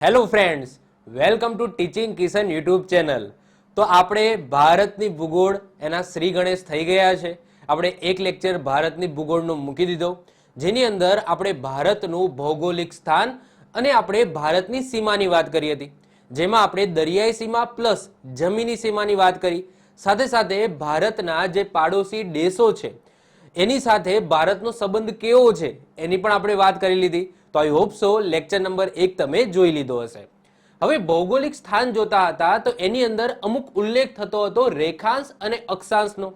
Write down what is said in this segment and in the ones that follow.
Hello friends, welcome to teaching Kishan YouTube channel. તો આપણે ભારતની ભૂગોળ એના શ્રી ગણેશ થઈ ગયા છે. આપણે એક લેક્ચર ભારતની ભૂગોળનો મૂકી દીધો, જેની અંદર આપણે ભારતનું ભૌગોલિક સ્થાન અને આપણે ભારતની સીમાની વાત કરી હતી, જેમાં આપણે દરિયાઈ સીમા પ્લસ જમીની સીમાની વાત કરી. સાથે સાથે ભારતના જે પાડોશી દેશો છે એની સાથે ભારતનો સંબંધ કેવો છે એની પણ આપણે વાત કરી લીધી. તો I hope so lecture number 1 તમે જોઈ લીધો હશે. હવે ભૌગોલિક સ્થાન જોતા હતા તો એની અંદર અમુક ઉલ્લેખ થતો હતો રેખાંશ અને અક્ષાંશનો.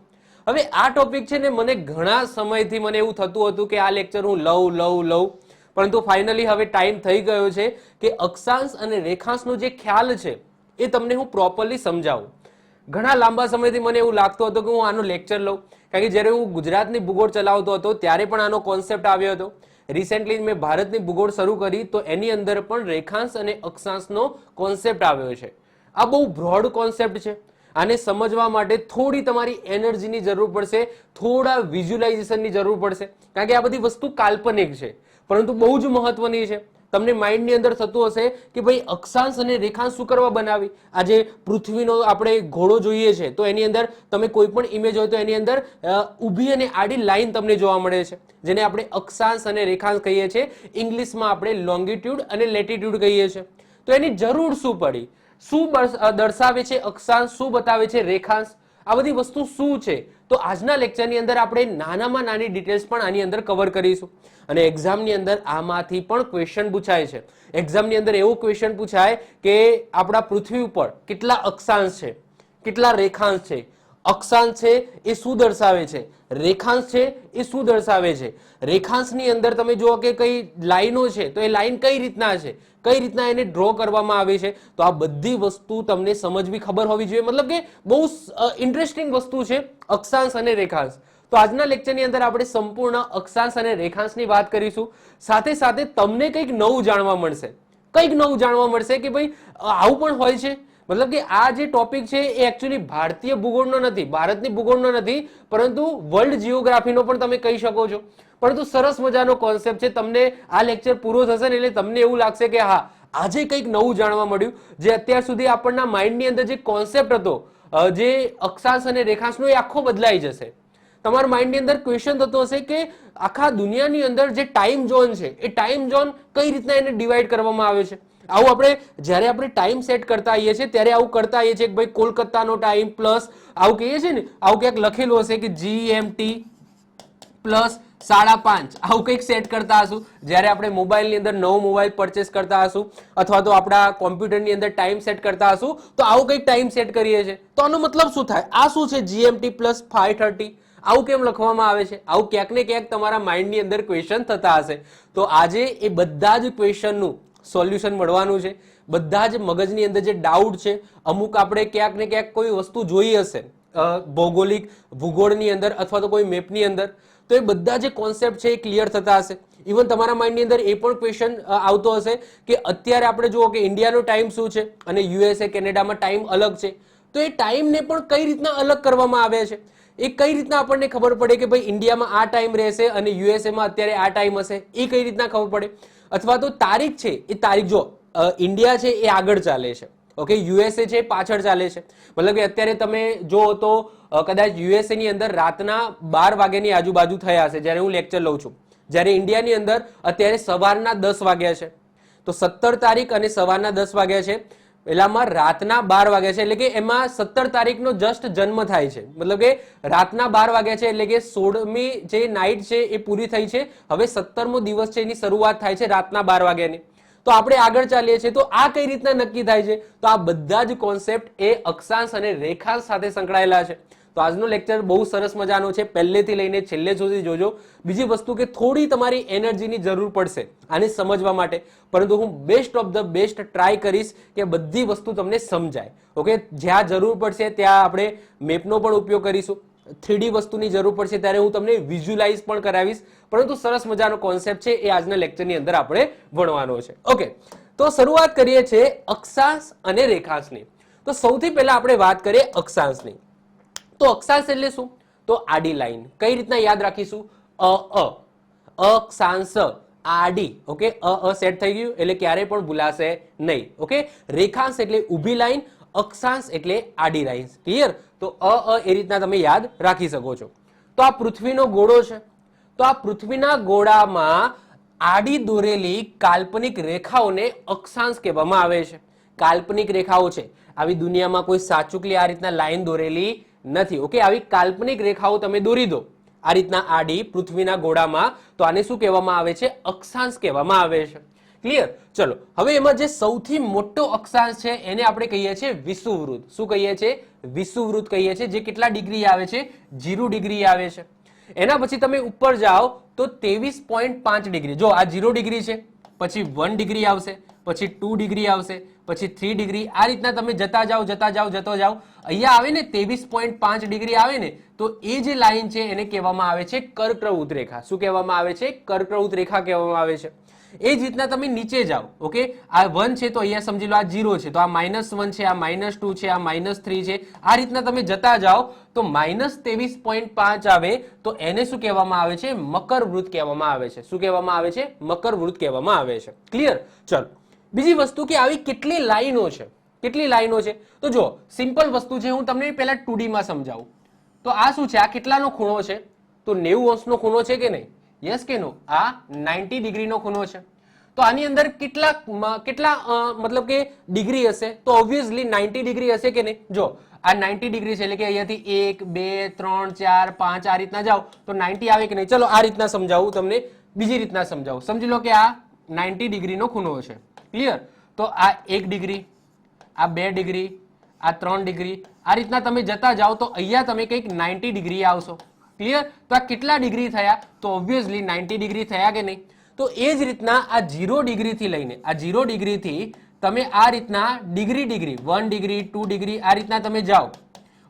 હવે આ ટોપિક છે ને મને ઘણા સમયથી મને એવું થતું હતું કે આ લેક્ચર હું લઉં, પરંતુ ફાઇનલી હવે ટાઈમ થઈ ગયો છે કે અક્ષાંશ અને રેખાંશનો જે ખ્યાલ છે એ તમને હું પ્રોપરલી સમજાવું. ઘણા લાંબા સમયથી મને એવું લાગતું હતું કે હું આનો લેક્ચર લઉં, કારણ કે જ્યારે હું ગુજરાતની ભૂગોળ ચલાવતો હતો ત્યારે પણ આનો કોન્સેપ્ટ આવ્યો હતો. રિસેન્ટલી મેં ભારતની ભૂગોળ શરૂ કરી તો એની અંદર પણ રેખાંશ અને અક્ષાંશનો કોન્સેપ્ટ આવ્યો છે. આ બહુ બ્રોડ કોન્સેપ્ટ છે. આને સમજવા માટે થોડી તમારી એનર્જીની જરૂર પડશે, થોડા વિઝ્યુલાઇઝેશનની જરૂર પડશે, કારણ કે આ બધી વસ્તુ કાલ્પનિક છે પરંતુ બહુ જ મહત્વની છે. તમને માઇન્ડની અંદર થતું હશે કે ભાઈ અક્ષાંશ અને રેખાંશ શું કરવા બનાવી? આજે પૃથ્વીનો આપણે ઘોડો જોઈએ છે તો એની અંદર તમે કોઈ પણ ઇમેજ હોય તો એની અંદર ઊભી અને આડી લાઈન તમને જોવા મળે છે, જેને આપણે અક્ષાંશ અને રેખાંશ કહીએ છીએ. ઇંગ્લિશમાં આપણે લોંગિટ્યુડ અને લેટિટ્યુડ કહીએ છીએ. તો એની જરૂર શું પડી? શું દર્શાવે છે અક્ષાંશ, શું બતાવે છે રેખાંશ? આ બધી વસ્તુ શું છે? તો આજના લેક્ચરની અંદર આપણે નાનામાં નાની ડિટેલ્સ પણ આની અંદર કવર કરીશું. અને એક્ઝામની અંદર આમાંથી પણ ક્વેશ્ચન પૂછાય છે. એક્ઝામની અંદર એવો ક્વેશ્ચન પૂછાય કે આપણા પૃથ્વી ઉપર કેટલા અક્ષાંશ છે, કેટલા રેખાંશ છે? અક્ષાંશ છે એ શું દર્શાવે છે? રેખાંશ છે એ શું દર્શાવે છે? રેખાંશની અંદર તમે જુઓ કે કઈ લાઈનો છે તો એ લાઈન કઈ રીતના છે, કઈ રીતના એને ડ્રો કરવામાં આવી છે. તો આ બધી વસ્તુ તમને સમજવી, ખબર હોવી જોઈએ. મતલબ કે બહુ ઇન્ટરેસ્ટિંગ વસ્તુ છે અક્ષાંશ અને રેખાંશ. તો આજના લેક્ચરની અંદર આપણે સંપૂર્ણ અક્ષાંશ અને રેખાંશની વાત કરીશું. સાથે સાથે તમને કંઈક નવું જાણવા મળશે, કે ભાઈ આવું પણ હોય છે. મતલબ કે આ જે ટોપિક છે એ એકચ્યુઅલી ભારતીય ભૂગોળનો નથી, ભારતની ભૂગોળનો નથી, પરંતુ વર્લ્ડ જીઓગ્રાફીનો પણ તમે કહી શકો છો. પરંતુ સરસ મજાનો કોન્સેપ્ટ છે. તમને આ લેક્ચર પૂરો થશે ને એટલે તમને એવું લાગશે કે હા, આજે કંઈક નવું જાણવા મળ્યું. જે અત્યાર સુધી આપણના માઇન્ડની અંદર જે કોન્સેપ્ટ હતો જે અક્ષાંશ અને રેખાંશનો, એ આખો બદલાઈ જશે. તમારા માઇન્ડની અંદર ક્વેશ્ચન થતો હશે કે આખા દુનિયાની અંદર જે ટાઈમ ઝોન છે એ ટાઈમ ઝોન કઈ રીતના એને ડિવાઈડ કરવામાં આવે છે. આવું આપણે જ્યારે આપણે ટાઈમ સેટ કરતા આવીએ છીએ ત્યારે આવું કરતા આવીએ છીએ કે ભાઈ કોલકાતાનો ટાઈમ પ્લસ આવું કહીએ છીએ ને, આવું ક્યાંક લખેલું હશે કે GMT પ્લસ 5:30, આવું કંઈક સેટ કરતા હશું. જ્યારે આપણે મોબાઈલની અંદર નવો મોબાઈલ પરચેસ કરતા હશું અથવા તો આપણા કોમ્પ્યુટરની અંદર ટાઈમ સેટ કરતા હશું તો આવું કંઈક ટાઈમ સેટ કરીએ છીએ. તો આનો મતલબ શું થાય? આ શું છે GMT પ્લસ 5:30? આવું કેમ લખવામાં આવે છે? આવું ક્યાંક ને ક્યાંક તમારા માઇન્ડની અંદર ક્વેશ્ચન થતા હશે. તો આજે એ બધા જ ક્વેશ્ચનનું સોલ્યુશન મળવાનું છે. બધા જ મગજની અંદર જે ડાઉટ છે, અમુક આપણે ક્યાંક ને ક્યાંક કોઈ વસ્તુ જોઈ હશે ભૌગોલિક ભૂગોળની અંદર અથવા તો કોઈ મેપની અંદર, તો એ બધા જે કોન્સેપ્ટ છે એ ક્લિયર થતા હશે. ઇવન તમારા માઇન્ડની અંદર એ પણ ક્વેશ્ચન આવતો હશે કે અત્યારે આપણે જુઓ કે ઇન્ડિયાનો ટાઈમ શું છે અને USA કેનેડામાં ટાઈમ અલગ છે. તો એ ટાઈમને પણ કઈ રીતના અલગ કરવામાં આવ્યા છે, એ કઈ રીતના આપણને ખબર પડે કે ભાઈ ઇન્ડિયામાં આ ટાઈમ રહેશે અને યુએસએમાં અત્યારે આ ટાઈમ હશે, એ કઈ રીતના ખબર પડે? અથવા તો તારીખ છે, એ તારીખ જો ઇન્ડિયા છે એ આગળ ચાલે છે, ઓકે, યુએસએ છે પાછળ ચાલે છે. મતલબ કે અત્યારે તમે જો તો કદાચ યુએસએ ની અંદર રાતના 12 વાગ્યાની આજુબાજુ થયા હશે જ્યારે હું લેક્ચર લઉં છું, જ્યારે ઇન્ડિયાની અંદર અત્યારે સવારના 10 વાગ્યા છે. તો 17 તારીખ અને સવારના 10 વાગ્યા છે, પેલામાં રાતના 12 વાગ્યા છે, એટલે કે એમાં 17 તારીખનો જસ્ટ જન્મ થાય છે. મતલબ કે રાતના 12 વાગ્યા છે એટલે કે 16મી જે નાઇટ છે એ પૂરી થઈ છે. હવે 17મો દિવસ છે એની શરૂઆત થાય છે રાતના 12 વાગ્યાની. તો આપણે આગળ ચાલીએ છીએ. તો આ કઈ રીતના નક્કી થાય છે? તો આ બધા જ કોન્સેપ્ટ એ અક્ષાંશ અને રેખાંશ સાથે સંકળાયેલા છે. તો આજનો લેક્ચર બહુ સરસ મજાનો છે, પહેલેથી લઈને છેલ્લે સુધી જોજો. બીજી વસ્તુ કે થોડી તમારી એનર્જીની જરૂર પડશે આને સમજવા માટે, પરંતુ હું best of the best try કરીશ કે બધી વસ્તુ તમને સમજાય. ઓકે, જ્યાં જરૂર પડશે ત્યાં આપણે મેપનો પણ ઉપયોગ કરીશું. 3D વસ્તુની જરૂર પડશે ત્યારે હું તમને વિઝ્યુલાઇઝ પણ કરાવીશ. પરંતુ સરસ મજાનો કોન્સેપ્ટ છે એ આજના લેક્ચરની અંદર આપણે ભણવાનો છે. ઓકે, તો શરૂઆત કરીએ છીએ અક્ષાંશ અને રેખાંશની. તો સૌથી પહેલા આપણે વાત કરીએ અક્ષાંશની. તો અક્ષાંશ એટલે શું? તો આડી લાઈન. કઈ રીતના યાદ રાખીશું? અક્ષાંશ આડી. ઓકે, સેટ થઈ ગયું એટલે ક્યારેય પણ ભૂલાશે નહીં. ઓકે, રેખાંશ એટલે ઊભી લાઈન, અક્ષાંશ એટલે આડી લાઈન. ક્લિયર? તો એ રીતના તમે યાદ રાખી શકો છો. તો આ પૃથ્વીનો ગોળો છે. તો આ પૃથ્વીના ગોળામાં આડી દોરેલી કાલ્પનિક રેખાઓને અક્ષાંશ કહેવામાં આવે છે. કાલ્પનિક રેખાઓ છે, આવી દુનિયામાં કોઈ સાચુકલી આ રીતના લાઈન દોરેલી નથી. ઓકે, આવી કાલ્પનિક રેખાઓ તમે દોરી દો આ રીતના આડી પૃથ્વીના ગોળામાં, તો આને શું કહેવામાં આવે છે? અક્ષાંશ કહેવામાં આવે છે. ક્લિયર? ચલો, હવે એમાં જે સૌથી મોટો અક્ષાંશ છે એને આપણે કહીએ છીએ વિષુવવૃત્ત. શું કહીએ છીએ? વિષુવવૃત્ત કહીએ છીએ. જે કેટલા ડિગ્રી આવે છે? 0 ડિગ્રી આવે છે. એના પછી તમે ઉપર જાઓ તો 23.5 ડિગ્રી. જો આ 0 ડિગ્રી છે, પછી 1 ડિગ્રી આવશે, પછી 2 ડિગ્રી આવશે, પછી 3 ડિગ્રી. આ રીતના તમે જતા જાઓ. અહીંયા આવે ને 23.5 ડિગ્રી આવે ને, તો એ જે લાઈન છે એને કહેવામાં આવે છે કર્કવૃત્ત રેખા. શું કહેવામાં આવે છે? કર્કવૃત્ત રેખા કહેવામાં આવે છે. એ જ રીતના તમે નીચે જાઓ. ઓકે, આ 1 છે તો અહીંયા સમજી લો આ 0 છે, તો આ -1 છે, આ -2 છે, આ -3 છે. આ રીતના તમે જતા જાઓ તો -23.5 આવે, તો એને શું કહેવામાં આવે છે? મકરવૃત્ત કહેવામાં આવે છે. શું કહેવામાં આવે છે? મકરવૃત્ત કહેવામાં આવે છે. ક્લિયર? ચલો, બીજી વસ્તુ કે આવી કેટલી લાઈનો છે? કેટલી લાઈનો છે? તો જો સિમ્પલ વસ્તુ છે, હું તમને પહેલા 2D માં સમજાવું. તો આ શું છે? આ કેટલાનો ખૂણો છે? તો 90 અંશનો ખૂણો છે કે નહીં? યસ કે નો? આ 90 ડિગ્રીનો ખૂણો છે. તો આની અંદર કેટલા મતલબ કે ડિગ્રી હશે? તો ઓબ્વિયસલી 90 ડિગ્રી હશે કે નહીં? જો આ 90 ડિગ્રી છે એટલે કે અહીંયાથી 1 2 3 4 5 આ રીતના જાઓ તો 90 આવે કે નહીં? ચલો આ રીતના સમજાવું તમને, બીજી રીતના સમજાવું. સમજી લો કે આ 90 ડિગ્રીનો ખૂણો છે. ક્લિયર? તો આ 1 ડિગ્રી, આ 2 ડિગ્રી, આ 3 ડિગ્રી. આ રીતના તમે જતા જાઓ તો અહીંયા તમે કંઈક 90 ડિગ્રી આવશો. ક્લિયર? તો આ કેટલા ડિગ્રી થયા? તો ઓબ્વિયસલી 90 ડિગ્રી થયા કે નહીં? તો એ જ રીતના આ 0 ડિગ્રીથી લઈને આ 0 ડિગ્રીથી તમે આ રીતના ડિગ્રી 1 ડિગ્રી 2 ડિગ્રી આ રીતના તમે જાઓ.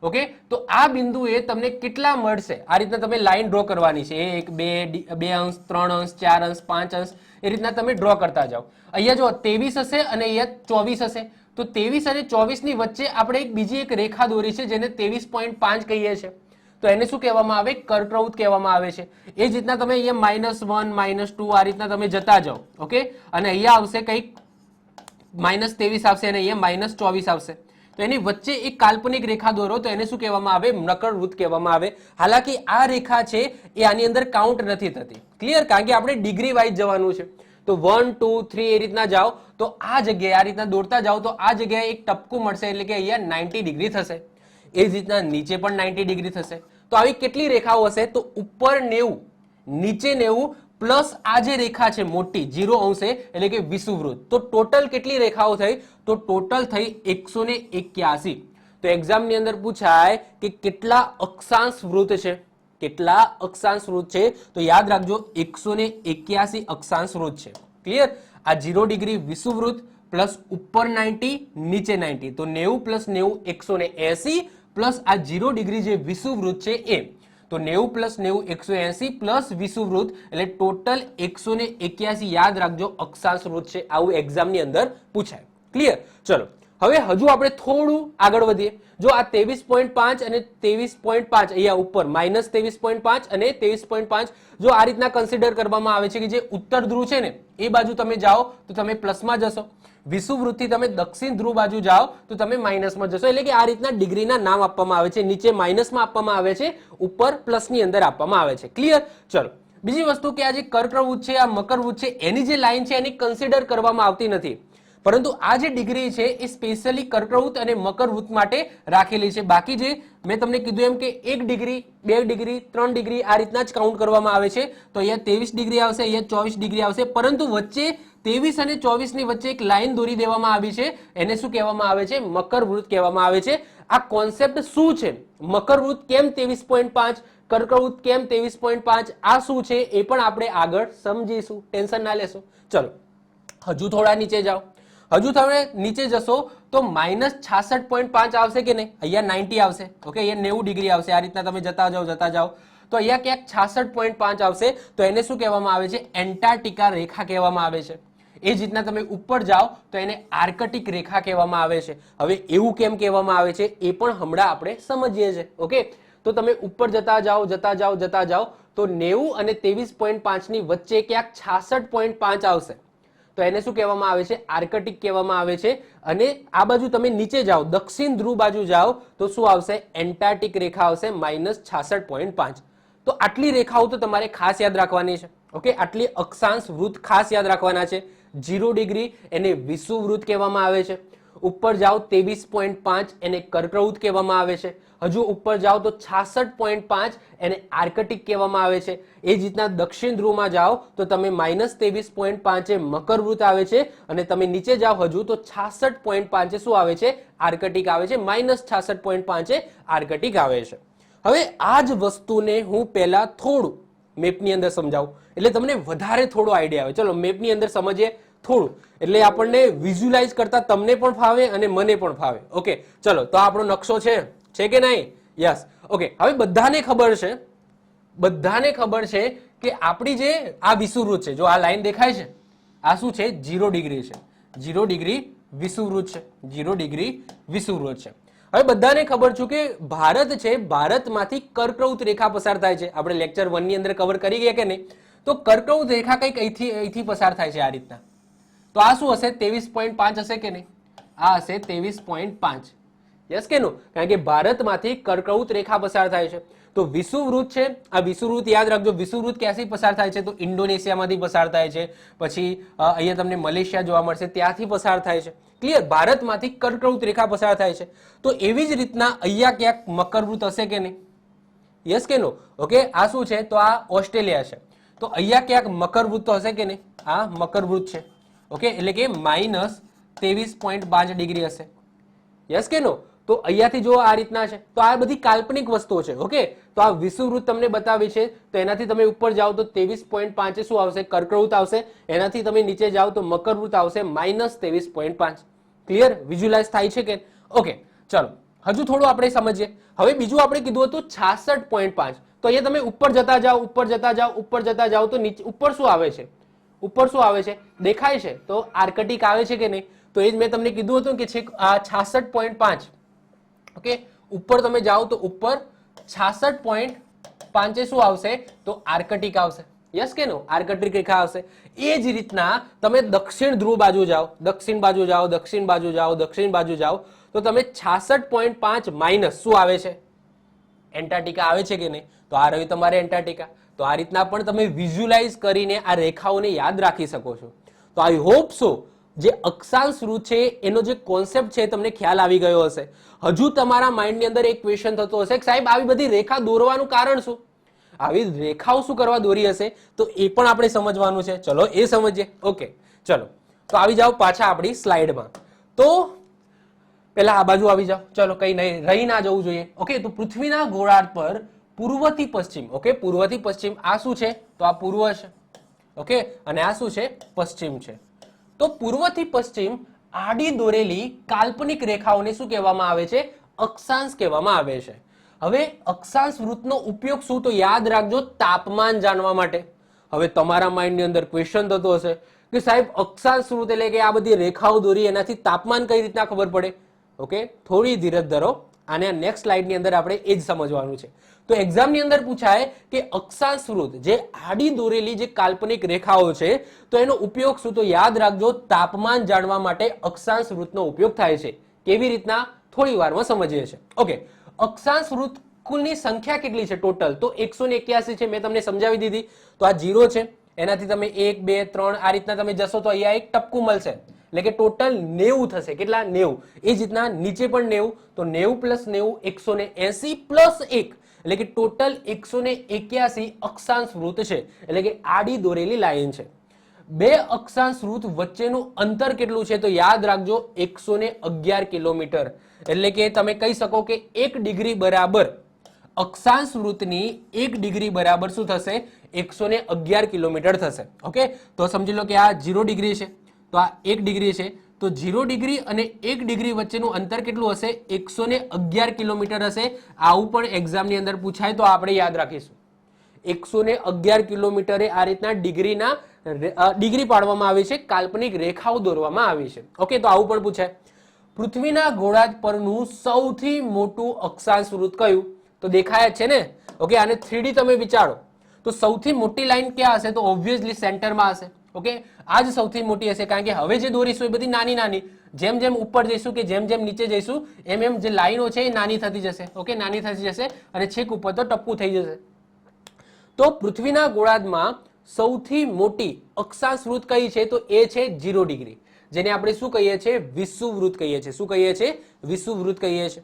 ઓકે, તો આ બિંદુએ તમને કેટલા મળશે? આ રીતના તમે લાઈન ડ્રો કરવાની છે. 1 2 અંશ, 3 અંશ, 4 અંશ, 5 અંશ એ રીતના તમે ડ્રો કરતા જાઓ. અહીંયા જો 23 હશે અને અહીંયા 24 હશે. તો 23 અને 24 ની વચ્ચે આપણે બીજી એક રેખા દોરી છે જેને 23.5 કહીએ છીએ. તો એને શું કહેવામાં આવે? કર્કવૃત્ત કહેવામાં આવે છે. એ જ રીતના તમે અહીંયા -1 -2 આ રીતના તમે જતા જાઓ. ઓકે, અને અહીંયા આવશે કંઈક -23 આવશે અને અહીંયા -24 આવશે. તો એની વચ્ચે એક કાલ્પનિક રેખા દોરો તો એને શું કહેવામાં આવે? મકરવૃત્ત કહેવામાં આવે. હાલાકી આ રેખા છે એ આની અંદર કાઉન્ટ નથી થતી. ક્લિયર? કારણ કે આપણે ડિગ્રી વાઇઝ જવાનું છે. તો 1 2 3 એ રીતના જાઓ તો આ જગ્યાએ આ રીતના દોરતા જાઓ તો આ જગ્યાએ એક ટપકું મળશે એટલે કે અહીંયા 90 ડિગ્રી થશે. એ જ રીતના નીચે પણ 90 ડિગ્રી થશે. તો આવી કેટલી રેખાઓ હશે? તો ઉપર 90, નીચે 90 પ્લસ આ જે રેખા છે મોટી 0 અંશે એટલે કે વિષુવવૃત્ત. તો ટોટલ કેટલી રેખાઓ થઈ? તો ટોટલ થઈ 181. તો એક્ઝામની અંદર પૂછાય કે કેટલા અક્ષાંશ વૃત્ત છે? કેટલા અક્ષાંશ વૃત્ત છે? તો યાદ રાખજો 181 અક્ષાંશ વૃત્ત છે. ક્લિયર? આ 0 ડિગ્રી વિષુવવૃત્ત પ્લસ ઉપર 90 નીચે 90 તો 90 પ્લસ 90 180 પ્લસ આ 0 ડિગ્રી જે વિષુવવૃત્ત છે એ. તો 90 પ્લસ 90 180 પ્લસ વિષુવવૃત્ત એટલે ટોટલ 181 યાદ રાખજો અક્ષાંશ વૃત્ત છે. આવું એક્ઝામની અંદર પૂછાય. ક્લિયર? ચલો હવે હજુ આપણે થોડું આગળ વધીએ. જો આ 23.5 અને 23.5 અહીંયા ઉપર -23.5 અને 23.5 જો આ રીતના કન્સિડર કરવામાં આવે છે કે જે ઉત્તર ધ્રુવ છે ને એ બાજુ તમે જાઓ તો તમે પ્લસમાં જશો. વિષુવવૃત્તથી તમે દક્ષિણ ધ્રુવ બાજુ જાઓ તો તમે માઇનસમાં જશો. એટલે કે આ રીતના ડિગ્રીના નામ આપવામાં આવે છે. નીચે માઇનસમાં આપવામાં આવે છે, ઉપર પ્લસની અંદર આપવામાં આવે છે. ક્લિયર? ચલો બીજી વસ્તુ કે આ જે કર્કવૃત્ત છે, આ મકરવૃત્ત છે, એની જે લાઈન છે એની કન્સિડર કરવામાં આવતી નથી. પરંતુ આ જે ડિગ્રી છે એ સ્પેશિયલી કર્કવૃત્ત અને મકરવૃત્ત માટે રાખેલી છે. બાકી જે મેં તમને કીધું એમ કે 1 ડિગ્રી 2 ડિગ્રી 3 ડિગ્રી આ રીતના જ કાઉન્ટ કરવામાં આવે છે. તો અહીંયા 23 ડિગ્રી આવશે, અહીંયા 24 ડિગ્રી આવશે. પરંતુ વચ્ચે 23 અને 24 ની વચ્ચે એક લાઈન દોરી દેવામાં આવી છે. એને શું કહેવામાં આવે છે? મકરવૃત્ત કહેવામાં આવે છે. આ કોન્સેપ્ટ શું છે? મકરવૃત્ત કેમ 23.5, કર્કવૃત્ત કેમ 23.5, આ શું છે એ પણ આપણે આગળ સમજીશું. ટેન્શન ના લેશો. ચલો હજુ થોડા નીચે જાઓ. હજુ તમે નીચે જશો તો -66.5 આવશે કે નહીં? અહીંયા 90 આવશે. ઓકે, અહીંયા 90 ડિગ્રી આવશે. આ રીતના તમે જતા જાઓ તો અહીંયા ક્યાંક 66.5 આવશે. તો એને શું કહેવામાં આવે છે? એન્ટાર્કટિકા રેખા કહેવામાં આવે છે. એ જ રીતના તમે ઉપર જાઓ તો એને આર્કટિક રેખા કહેવામાં આવે છે. હવે એવું કેમ કહેવામાં આવે છે એ પણ હમણાં આપણે સમજીએ છીએ. ઓકે, તો તમે ઉપર જતા જાઓ તો 90 અને 23.5 ની વચ્ચે ક્યાંક 66.5 આવશે. તો એને શું કહેવામાં આવે છે? આર્કટિક કહેવામાં આવે છે. અને આ બાજુ તમે નીચે જાઓ, દક્ષિણ ધ્રુવ બાજુ જાઓ તો શું આવશે? એન્ટાર્કટિક રેખા આવશે -66.5. તો આટલી રેખાઓ તો તમારે ખાસ યાદ રાખવાની છે. ઓકે, આટલી અક્ષાંશ વૃત્ત ખાસ યાદ રાખવાના છે. 0 ડિગ્રી એને વિષુવવૃત્ત કહેવામાં આવે છે. ઉપર જાઓ 23.5 એને કર્કવૃત્ત કહેવામાં આવે છે. હજુ ઉપર જાઓ તો 66.5 એને આર્કટિક કહેવામાં આવે છે. એ જ રીતના દક્ષિણ ધ્રુવમાં જાઓ તો તમે -23.5 એ મકરવૃત્ત આવે છે. અને તમે નીચે જાઓ હજુ તો 66.5 શું આવે છે? આર્કટિક આવે છે. -66.5 એ આર્કટિક આવે છે. હવે આ જ વસ્તુને હું પહેલા થોડું મેપની અંદર સમજાવું એટલે તમને વધારે થોડો આઈડિયા આવે. ચલો મેપની અંદર સમજીએ થોડું, એટલે આપણને વિઝ્યુલાઇઝ કરતા તમને પણ ફાવે અને મને પણ ફાવે. ઓકે, ચલો તો આપણો નકશો છે કે નહીં? યસ. ઓકે, હવે બધાને ખબર છે કે આપણી જે આ વિષુવવૃત્ત છે, જો આ લાઈન દેખાય છે, આ શું છે? 0 ડિગ્રી છે. 0 ડિગ્રી વિષુવવૃત્ત છે. 0 ડિગ્રી વિષુવવૃત્ત છે. હવે બધાને ખબર છે કે ભારત છે, ભારતમાંથી કર્કવૃત્ત રેખા પસાર થાય છે. આપણે લેક્ચર 1 ની અંદર કવર કરી ગયા કે નહીં? તો કર્કવૃત્ત રેખા કંઈક અહીંથી પસાર થાય છે આ રીતના. તો આ શું હશે? 23.5 હશે કે નહીં? આ હશે 23.5. યસ કે નો? કારણ કે ભારતમાંથી કર્કવૃત્ત રેખા પસાર થાય છે. તો વિષુવવૃત્ત છે, આ વિષુવવૃત્ત યાદ રાખજો. વિષુવવૃત્ત ક્યાંથી પસાર થાય છે? તો ઇન્ડોનેશિયામાંથી પસાર થાય છે. પછી અહીંયા તમને મલેશિયા જોવા મળશે, ત્યાંથી પસાર થાય છે. ક્લિયર? ભારતમાંથી કર્કવૃત્ત રેખા પસાર થાય છે. તો એવી જ રીતના અહીંયા ક્યાંક મકરવૃત્ત હશે કે નહીં? યસ કે નો? ઓકે, આ શું છે? તો આ ઓસ્ટ્રેલિયા છે. તો અહીંયા ક્યાંક મકરવૃત્ત હશે કે નહીં? આ મકરવૃત્ત છે. ઓકે, એટલે કે -23.5 ડિગ્રી હશે. યસ કે નો? તો અહીંયાથી જો આ રીતના છે, તો આ બધી કાલ્પનિક વસ્તુઓ છે. ઓકે, તો આ વિષુવવૃત્ત તમને બતાવી છે, તો એનાથી તમે ઉપર જાઓ તો 23.5 શું આવશે? કર્કવૃત્ત આવશે. એનાથી તમે નીચે જાઓ તો મકરવૃત્ત આવશે -23.5. ક્લિયર? વિઝ્યુલાઇઝ થાય છે કે? ઓકે, ચલો હજુ થોડું આપણે સમજીએ. હવે બીજું આપણે કીધું હતું 66.5. તો અહીંયા તમે ઉપર જતા જાઓ તો નીચે ઉપર શું આવે છે? ઉપર શું આવે છે? દેખાય છે. તો આર્કટિક આવે છે કે નહીં? તો એ જ મેં તમને કીધું હતું કે છે આ 66.5. ઓકે, ઉપર તમે જાઓ તો ઉપર 66.5 શું આવશે? તો આર્કટિક આવશે. યસ કે નો? આર્કટિક રેખા આવશે. એ જ રીતના તમે દક્ષિણ ધ્રુવ બાજુ જાઓ, દક્ષિણ બાજુ જાઓ તો તમે 66.5 માઇનસ શું આવે છે? એન્ટાર્કટિકા આવે છે કે નહીં? તો આ રહ્યું તમારે એન્ટાર્કટિકા. તો આ રીતના પણ તમે વિઝ્યુલાઇઝ કરીને આ રેખાઓને યાદ રાખી શકો છો. તો આઈ હોપ સો જે અક્ષાંશ વૃત્ત છે એનો જે કોન્સેપ્ટ છે તમને ખ્યાલ આવી ગયો હશે. હજુ તમારા માઇન્ડની અંદર એક ક્વેશ્ચન થતો હશે કે સાહેબ આવી બધી રેખા દોરવાનું કારણ શું? આવી રેખાઓ શું કરવા દોરી હશે? તો એ પણ આપણે સમજવાનું છે. ચલો એ સમજીએ. ઓકે, ચલો તો આવી જાઓ પાછા આપણી સ્લાઇડમાં. તો પહેલા આ બાજુ આવી જાઓ. ચલો કઈ નહીં, રહી ના જવું જોઈએ. ઓકે, તો પૃથ્વીના ગોળાર્ધ પર પૂર્વથી પશ્ચિમ. ઓકે, પૂર્વથી પશ્ચિમ આ શું છે? તો આ પૂર્વ છે. ઓકે, અને આ શું છે? પશ્ચિમ છે. તો પૂર્વથી પશ્ચિમ આડી દોરેલી કાલ્પનિક રેખાઓને શું કહેવામાં આવે છે? અક્ષાંશ કહેવામાં આવે છે. હવે અક્ષાંશ વૃત્તનો ઉપયોગ શું? તો યાદ રાખજો, તાપમાન જાણવા માટે. હવે તમારા માઇન્ડની અંદર ક્વેશ્ચન થતો હશે કે સાહેબ અક્ષાંશ વૃત્ત એટલે કે આ બધી રેખાઓ દોરી એનાથી તાપમાન કઈ રીતના ખબર પડે? ઓકે, થોડી ધીરજ ધરો, આને નેક્સ્ટ સ્લાઇડની અંદર આપણે એ જ સમજવાનું છે. તો એક્ઝામની અંદર પૂછાય કે અક્ષાંશ વૃત્ત જે આડી દોરેલી જે કાલ્પનિક રેખાઓ છે તો એનો ઉપયોગ શું? તો યાદ રાખજો, તાપમાન જાણવા માટે અક્ષાંશ વૃત્તનો ઉપયોગ થાય છે. કેવી રીતના? થોડી વારમાં સમજીએ છીએ. ઓકે, અક્ષાંશ વૃત્ત કુલની સંખ્યા કેટલી છે ટોટલ? તો 181 છે. મેં તમને સમજાવી દીધી. તો આ 0 છે, એનાથી તમે 1 2 3 આ રીતના તમે જશો તો અહીંયા એક ટપકું મળશે, એટલે કે ટોટલ 90 થશે. કેટલા? 90. એ જ રીતના નીચે પણ 90, તો 90 + 90 180 + 1 એટલે કે ટોટલ 181 અક્ષાંશ વૃત્ત છે, એટલે કે આડી દોરેલી લાઈન છે. બે અક્ષાંશ વૃત્ત વચ્ચેનું અંતર કેટલું છે? તો યાદ રાખજો 111 કિલોમીટર. એટલે કે તમે કહી શકો કે 1 ડિગ્રી બરાબર અક્ષાંશ વૃત્તની 1 ડિગ્રી બરાબર શું થશે? 111 કિલોમીટર થશે. ઓકે, તો સમજી લો કે આ 0 ડિગ્રી છે, તો આ 1 ડિગ્રી છે. તો 0 ડિગ્રી અને 1 ડિગ્રી વચ્ચેનું અંતર કેટલું હશે? 111 કિલોમીટર હશે. આવું પણ એક્ઝામની અંદર પૂછાય તો આપણે યાદ રાખીશું. 111 કિલોમીટરે આ રીતના ડિગ્રી પાડવામાં આવી છે, કાલ્પનિક રેખાઓ દોરવામાં આવી છે. ઓકે, તો આવું પણ પૂછાય. પૃથ્વીના ગોળાર્ધ પરનું સૌથી મોટું અક્ષાંશ વૃત્ત કયું? તો દેખાય જ છે ને. ઓકે, આને 3D તમે વિચારો તો સૌથી મોટી લાઈન ક્યાં હશે? તો ઓબ્વિયસલી સેન્ટરમાં હશે. ઓકે, આ જ સૌથી મોટી હશે, કારણ કે હવે જે દોરીશું એ બધી નાની નાની, જેમ જેમ ઉપર જઈશું કે જેમ જેમ નીચે જઈશું એમ એમ જે લાઈનો છે એ નાની થતી જશે. ઓકે, નાની થતી જશે અને છેક ઉપર તો ટપ્પુ થઈ જશે. તો પૃથ્વીના ગોળાર્ધમાં સૌથી મોટી અક્ષાંશ વૃત્ત કઈ છે? તો એ છે 0 ડિગ્રી, જેને આપણે શું કહીએ છીએ? વિષુવવૃત્ત કહીએ છીએ. શું કહીએ છીએ? વિષુવવૃત્ત કહીએ છીએ.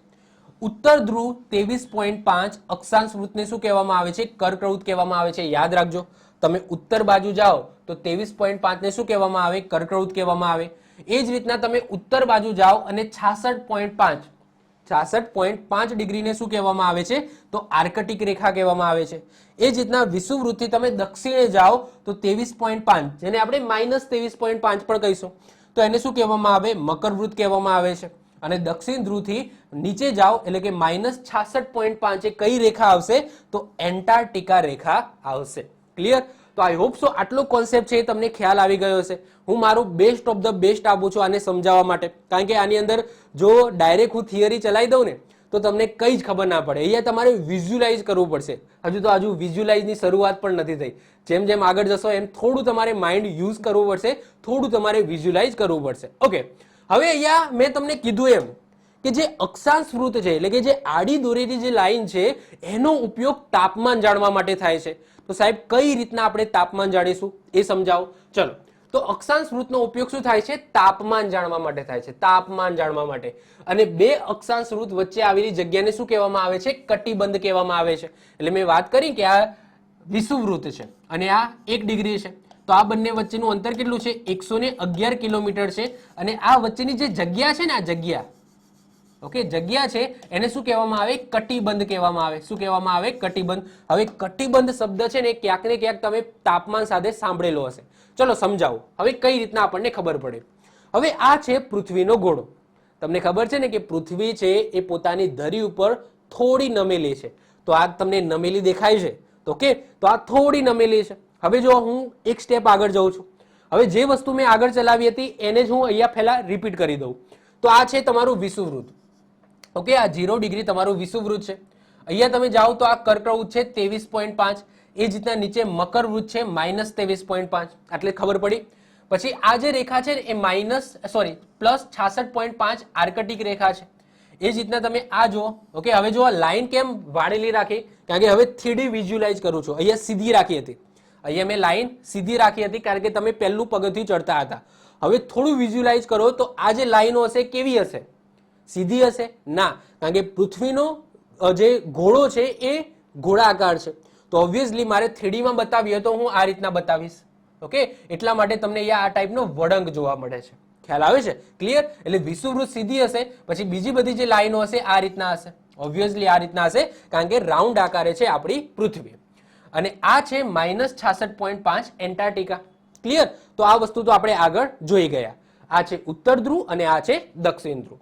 ઉત્તર ધ્રુવ 23.5 અક્ષાંશ વૃત્તને શું કહેવામાં આવે છે? કર્કવૃત્ત કહેવામાં આવે છે. યાદ રાખજો, તમે ઉત્તર બાજુ જાઓ તો 23.5 ને શું કહેવામાં આવે? કર્કવૃત્ત કહેવામાં આવે. એ જ રીતના તમે ઉત્તર બાજુ જાઓ અને 66.5 ડિગ્રીને શું કહેવામાં આવે છે? તો આર્કટિક રેખા કહેવામાં આવે છે. એ જ રીતના વિષુવવૃત્તથી તમે દક્ષિણે જાઓ તો 23.5, જેને આપણે -23.5 પણ કહીશું, તો એને શું કહેવામાં આવે? મકરવૃત્ત કહેવામાં આવે છે. અને દક્ષિણ ધ્રુવથી નીચે જાઓ એટલે કે -66.5 એ કઈ રેખા આવશે? તો એન્ટાર્કટિકા રેખા આવશે. ક્લિયર? તો આઈ હોપ સો આટલો કોન્સેપ્ટ છે એ તમને ખ્યાલ આવી ગયો હશે. હું મારું બેસ્ટ ઓફ ધ બેસ્ટ આપું છું આને સમજાવવા માટે, કારણ કે આની અંદર જો ડાયરેક્ટ હું થિયરી ચલાવી દઉં ને તો તમને કંઈ જ ખબર ના પડે. અહીંયા તમારે વિઝ્યુલાઇઝ કરવું પડશે. હજુ વિઝ્યુલાઇઝની શરૂઆત પણ નથી થઈ. જેમ જેમ આગળ જશો એમ થોડું તમારે માઇન્ડ યુઝ કરવું પડશે, થોડું તમારે વિઝ્યુલાઇઝ કરવું પડશે. ઓકે, હવે અહીંયા મેં તમને કીધું એમ કે જે અક્ષાંશ વૃત્ત છે એટલે કે જે આડી દોરેલી જે લાઈન છે એનો ઉપયોગ તાપમાન જાણવા માટે થાય છે. તો સાહેબ કઈ રીતના આપણે તાપમાન જાણીશું એ સમજાવો. ચલો, તો અક્ષાંશ વૃત્તનો ઉપયોગ શું થાય છે? તાપમાન જાણવા માટે થાય છે. તાપમાન જાણવા માટે. અને બે અક્ષાંશ વૃત્ત વચ્ચે આવેલી જગ્યાને શું કહેવામાં આવે છે? કટિબંધ કહેવામાં આવે છે. એટલે મેં વાત કરી કે આ વિષુવવૃત્ત છે અને આ 1 ડિગ્રી છે, તો આ બંને વચ્ચેનું અંતર કેટલું છે? 111 કિલોમીટર છે. અને આ વચ્ચેની જે જગ્યા છે ને, આ જગ્યા, ઓકે, જગ્યા છે એને શું કહેવામાં આવે? કટિબંધ કહેવામાં આવે. શું કહેવામાં આવે? કટિબંધ. હવે કટિબંધ શબ્દ છે ને ક્યાંક ને ક્યાંક તમે તાપમાન સાથે સાંભળેલો હશે. ચલો સમજાવો હવે કઈ રીતના આપણને ખબર પડે. હવે આ છે પૃથ્વીનો ગોળો. તમને ખબર છે ને કે પૃથ્વી છે એ પોતાની ધરી ઉપર થોડી નમેલી છે. તો આ તમને નમેલી દેખાય છે, તો ઓકે, તો આ થોડી નમેલી છે. હવે જો હું એક સ્ટેપ આગળ જઉં છું, હવે જે વસ્તુ મેં આગળ ચલાવી હતી એને જ હું અહીંયા પહેલા રિપીટ કરી દઉં. તો આ છે તમારું વિષુવવૃત્ત. ઓકે, આ 0 ડિગ્રી તમારું વિષુવવૃત્ત છે. અહીંયા તમે જાઓ તો આ કર્કવૃત્ત છે 23.5. એ જ રીતના નીચે મકરવૃત્ત છે -23.5. એટલે ખબર પડી. પછી આ જે રેખા છે એ +66.5 આર્કટિક રેખા છે. એ જ રીતના તમે આ જુઓ. ઓકે, હવે જો આ લાઈન કેમ વાળેલી રાખી? કારણ કે હવે 3D વિઝ્યુલાઇઝ કરું છું. અહીંયા સીધી રાખી હતી, અહીંયા મેં લાઈન સીધી રાખી હતી કારણ કે તમે પહેલું પગથિયું ચડતા હતા. હવે થોડું વિઝ્યુલાઇઝ કરો તો આ જે લાઈનો હશે કેવી હશે? સીધી હશે? ના, કારણ કે પૃથ્વીનો જે ગોળો છે એ ગોળાકાર છે. તો ઓબ્વિયસલી મારે 3D માં બતાવીએ તો હું આ રીતના બતાવીશ. ઓકે, એટલા માટે તમને અહીંયા આ ટાઈપનો વળાંક જોવા મળે છે. ખ્યાલ આવે છે? ક્લિયર? એટલે વિષુવવૃત્ત સીધી હશે, પછી બીજી બધી જે લાઈનો હશે આ રીતના હશે. ઓબ્વિયસલી આ રીતના હશે કારણ કે રાઉન્ડ આકારે છે આપણી પૃથ્વી. અને આ છે -66.5 એન્ટાર્કટિકા. ક્લિયર? તો આ વસ્તુ તો આપણે આગળ જોઈ ગયા. આ છે ઉત્તર ધ્રુવ અને આ છે દક્ષિણ ધ્રુવ.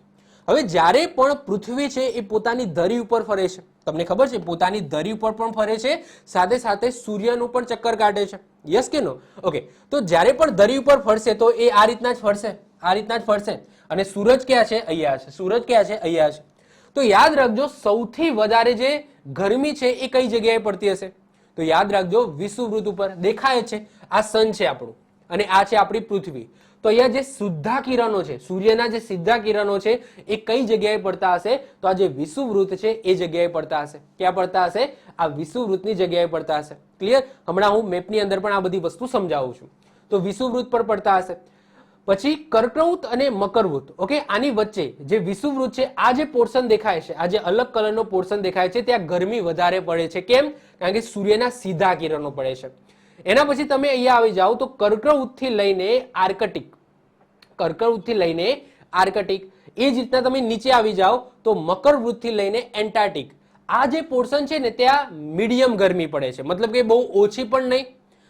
હવે જ્યારે પણ પૃથ્વી છે એ પોતાની ધરી ઉપર ફરે છે, તમને ખબર છે પોતાની ધરી ઉપર પણ ફરે છે, સાથે સાથે સૂર્યનું પણ ચક્કર કાઢે છે. યસ કે નો? ઓકે, તો જ્યારે પણ ધરી ઉપર ફરશે તો એ આ રીતના જ ફરશે, આ રીતના જ ફરશે. અને સૂરજ ક્યાં છે? અહીંયા છે. સૂરજ ક્યાં છે? અહીંયા છે. તો યાદ રાખજો સૌથી વધારે જે ગરમી છે એ કઈ જગ્યાએ પડતી હશે? તો યાદ રાખજો વિષુવવૃત્ત ઉપર. દેખાય છે આ સન છે આપણું અને આ છે આપણી પૃથ્વી. તો અહીંયા જે સીધા કિરણો છે, સૂર્યના જે સીધા કિરણો છે એ કઈ જગ્યાએ પડતા હશે? તો આ જે વિષુવવૃત્ત છે એ જગ્યાએ પડતા હશે. ક્યાં પડતા હશે? આ વિષુવવૃત્તની જગ્યાએ પડતા હશે. ક્લિયર? હમણાં હું મેપની અંદર પણ આ બધી વસ્તુ સમજાવું છું. તો વિષુવવૃત્ત પર પડતા હશે. પછી કર્કવૃત્ત અને મકરવૃત્ત. ઓકે, આની વચ્ચે જે વિષુવવૃત્ત છે આ જે પોર્શન દેખાય છે, આ જે અલગ કલરનો પોર્શન દેખાય છે ત્યાં ગરમી વધારે પડે છે. કેમ? કારણ કે સૂર્યના સીધા કિરણો પડે છે. એના પછી તમે અહીંયા આવી જાઓ તો કર્કવૃત્તથી લઈને આર્કટિક, કર્કવૃત્તથી લઈને આર્કટિક. એ જ રીતના તમે નીચે આવી જાઓ તો મકરવૃત્તથી લઈને એન્ટાર્કટિક. આ જે પોર્શન છે ને ત્યાં મીડિયમ ગરમી પડે છે, મતલબ કે બહુ ઓછી પણ નહીં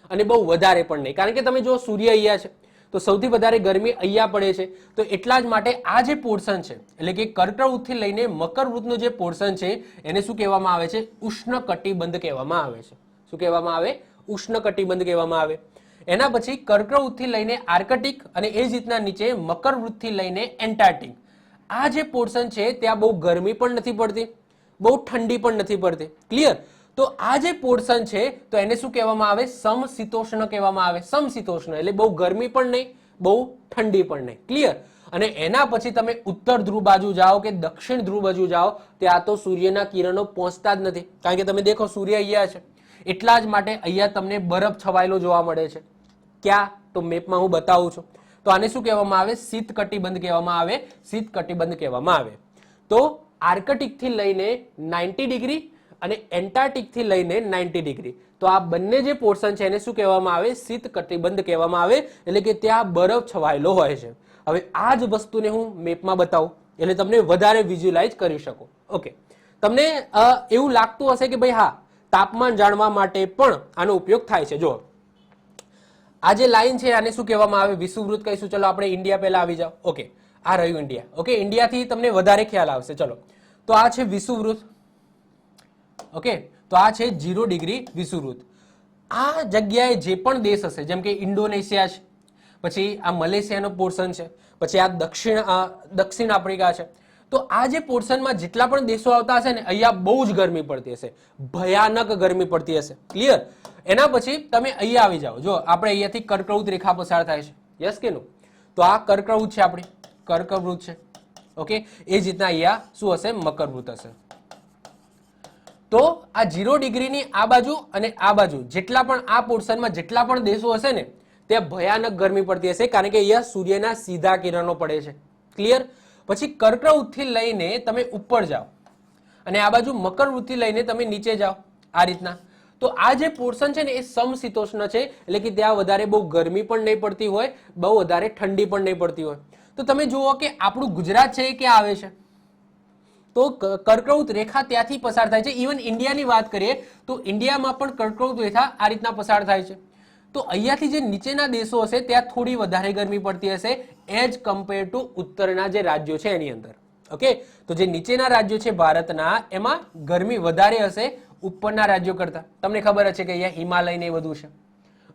અને બહુ વધારે પણ નહીં. કારણ કે તમે જો સૂર્ય અહીંયા છે તો સૌથી વધારે ગરમી અહીંયા પડે છે. તો એટલા જ માટે આ જે પોર્શન છે એટલે કે કર્કવૃત્તથી લઈને મકરવૃત્તનો જે પોર્શન છે એને શું કહેવામાં આવે છે? ઉષ્ણકટિબંધ કહેવામાં આવે છે. શું કહેવામાં આવે? ઉષ્ણકટિબંધ કહેવામાં આવે. એના પછી કર્કવૃત્તથી લઈને આર્કટિક અને એ જ રીતના નીચે મકરવૃત્તથી લઈને એન્ટાર્કટિક. આ જે પોર્શન છે ત્યાં બહુ ગરમી પણ નથી પડતી, બહુ ઠંડી પણ નથી પડતી. ક્લિયર? તો આ જે પોર્શન છે તો એને શું કહેવામાં આવે? સમશીતોષ્ણ કહેવામાં આવે. સમશીતોષ્ણ એટલે બહુ ગરમી પણ નહીં, બહુ ઠંડી પણ નહીં. ક્લિયર? અને એના પછી તમે ઉત્તર ધ્રુવ બાજુ જાઓ કે દક્ષિણ ધ્રુવ બાજુ જાઓ, ત્યાં તો સૂર્યના કિરણો પહોંચતા જ નથી. કારણ કે તમે દેખો સૂર્ય અહીંયા છે, એટલા જ માટે અહીંયા તમને બરફ છવાયેલો જોવા મળે છે. ક્યાં? તો મેપમાં હું બતાવું છું. તો આને શું કહેવામાં આવે? શીત કટિબંધ કહેવામાં આવે. શીત કટિબંધ કહેવામાં આવે. તો આર્કટિક થી લઈને 90 ડિગ્રી અને એન્ટાર્કટિક થી લઈને 90 ડિગ્રી, તો આ બંને જે પોર્શન છે એને શું કહેવામાં આવે? શીત કટિબંધ કહેવામાં આવે. એટલે કે ત્યાં બરફ છવાયેલો હોય છે. હવે આ જ વસ્તુને હું મેપમાં બતાવું એટલે તમને વધારે વિઝ્યુઅલાઇઝ કરી શકો. ઓકે, તમને એવું લાગતું હશે કે ભાઈ હા, તાપમાન જાણવા માટે પણ આનો ઉપયોગ થાય છે. જો આ જે લાઈન છે આને શું કહેવામાં આવે? વિષુવવૃત્ત કહીશું. ચલો આપણે ઇન્ડિયા પહેલા આવી જાઓ. ઓકે, આ રહ્યું ઇન્ડિયા. ઓકે, ઇન્ડિયાથી તમને વધારે ખ્યાલ આવશે. ચલો, તો આ છે વિષુવવૃત્ત. ઓકે, તો આ છે 0 ડિગ્રી વિષુવવૃત્ત. આ જગ્યાએ જે પણ દેશ હશે, જેમ કે ઇન્ડોનેશિયા છે, પછી આ મલેશિયાનો પોર્શન છે, પછી આ દક્ષિણ આફ્રિકા છે, તો આ જે પોર્શનમાં જેટલા પણ દેશો આવતા હશે ને, અહીંયા બહુ જ ગરમી પડતી હશે, ભયાનક ગરમી પડતી હશે. ક્લિયર? એના પછી તમે અહીંયા આવી જાઓ. જો આપણે અહીંયાથી કર્કવૃત રેખા પસાર થાય છે. યસ કે નો? તો આ કર્કવૃત છે, આપણી કર્કવૃત છે. ઓકે, એ જ રીતના અહીંયા શું હશે? મકરવૃત હશે. તો આ 0 ડિગ્રીની આ બાજુ અને આ બાજુ જેટલા પણ આ પોર્શનમાં જેટલા પણ દેશો હશે ને, ત્યાં ભયાનક ગરમી પડતી હશે, કારણ કે અહીંયા સૂર્યના સીધા કિરણો પડે છે. ક્લિયર? પછી કર્કવૃતથી લઈને તમે ઉપર જાઓ અને આ બાજુ મકરવૃત્તિ લઈને તમે નીચે જાઓ, આ રીતના. તો આ જે પોર્શન છે ને એ સમશીતોષ્ણ છે, એટલે કે ત્યાં વધારે બહુ ગરમી પણ નહીં પડતી હોય, બહુ વધારે ઠંડી પણ નહીં પડતી હોય. તો તમે જુઓ કે આપણું ગુજરાત છે એ ક્યાં આવે છે? તો કર્કવૃત રેખા ત્યાંથી પસાર થાય છે. ઇવન ઇન્ડિયાની વાત કરીએ તો ઇન્ડિયામાં પણ કર્કવૃત રેખા આ રીતના પસાર થાય છે. તો અહીંયાથી જે નીચેના દેશો હશે ત્યાં થોડી વધારે ગરમી પડતી હશે એઝ કમ્પેર ટુ ઉત્તરના જે રાજ્યો છે એની અંદર. ઓકે, તો જે નીચેના રાજ્યો છે ભારતના, એમાં ગરમી વધારે હશે ઉપરના રાજ્યો કરતા. તમને ખબર હશે કે અહીંયા હિમાલય ને બધું છે.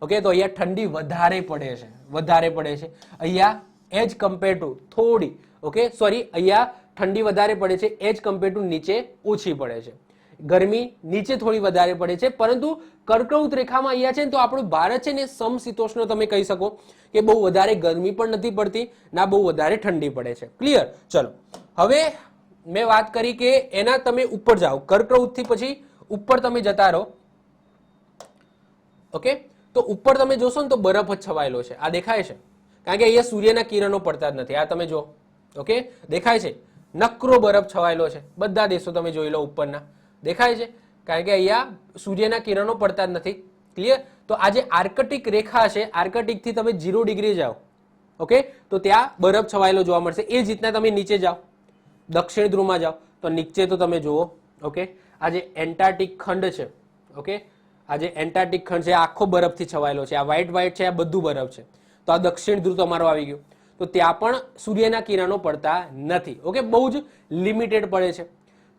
ઓકે, તો અહીંયા ઠંડી વધારે પડે છે, વધારે પડે છે અહીંયા એઝ કમ્પેર ટુ થોડી. ઓકે, સોરી, અહીંયા ઠંડી વધારે પડે છે એઝ કમ્પેર ટુ નીચે ઓછી પડે છે. ગરમી નીચે થોડી વધારે પડે છે, પરંતુ કર્કવૃત રેખામાં અહીંયા છે ને, તો આપણું ભારત છે ને સમશીતોષ્ણ તમે કહી શકો કે બહુ વધારે ગરમી પણ નથી પડતી, ના બહુ વધારે ઠંડી પડે છે. ક્લિયર? ચલો, હવે મેં વાત કરી કે એના તમે ઉપર જાઓ, કર્કવૃતથી પછી ઉપર તમે જતા રહો. ઓકે, તો ઉપર તમે જોશો ને તો બરફ જ છવાયેલો છે. આ દેખાય છે, કારણ કે અહીંયા સૂર્યના કિરણો પડતા જ નથી. આ તમે જો. ઓકે, દેખાય છે, નકરો બરફ છવાયેલો છે. બધા દેશો તમે જોઈ લો ઉપરના, દેખાય છે, કારણ કે અહીંયા સૂર્યના કિરણો પડતા જ નથી. ક્લિયર? તો આ જે આર્કટિક રેખા છે, આર્કટિક થી તમે 0 ડિગ્રી જાઓ, ઓકે, તો ત્યાં બરફ છવાયેલો જોવા મળશે. એ જ રીતના તમે નીચે જાઓ, દક્ષિણ ધ્રુવમાં જાઓ, તો નીચે તો તમે જુઓ. ઓકે, આ જે એન્ટાર્કટિક ખંડ છે, ઓકે, આ જે એન્ટાર્કટિક ખંડ છે આખો બરફથી છવાયેલો છે. આ વ્હાઈટ વ્હાઈટ છે, આ બધું બરફ છે. તો આ દક્ષિણ ધ્રુવ તમારો આવી ગયો. તો ત્યાં પણ સૂર્યના કિરણો પડતા નથી. ઓકે, બહુ જ લિમિટેડ પડે છે.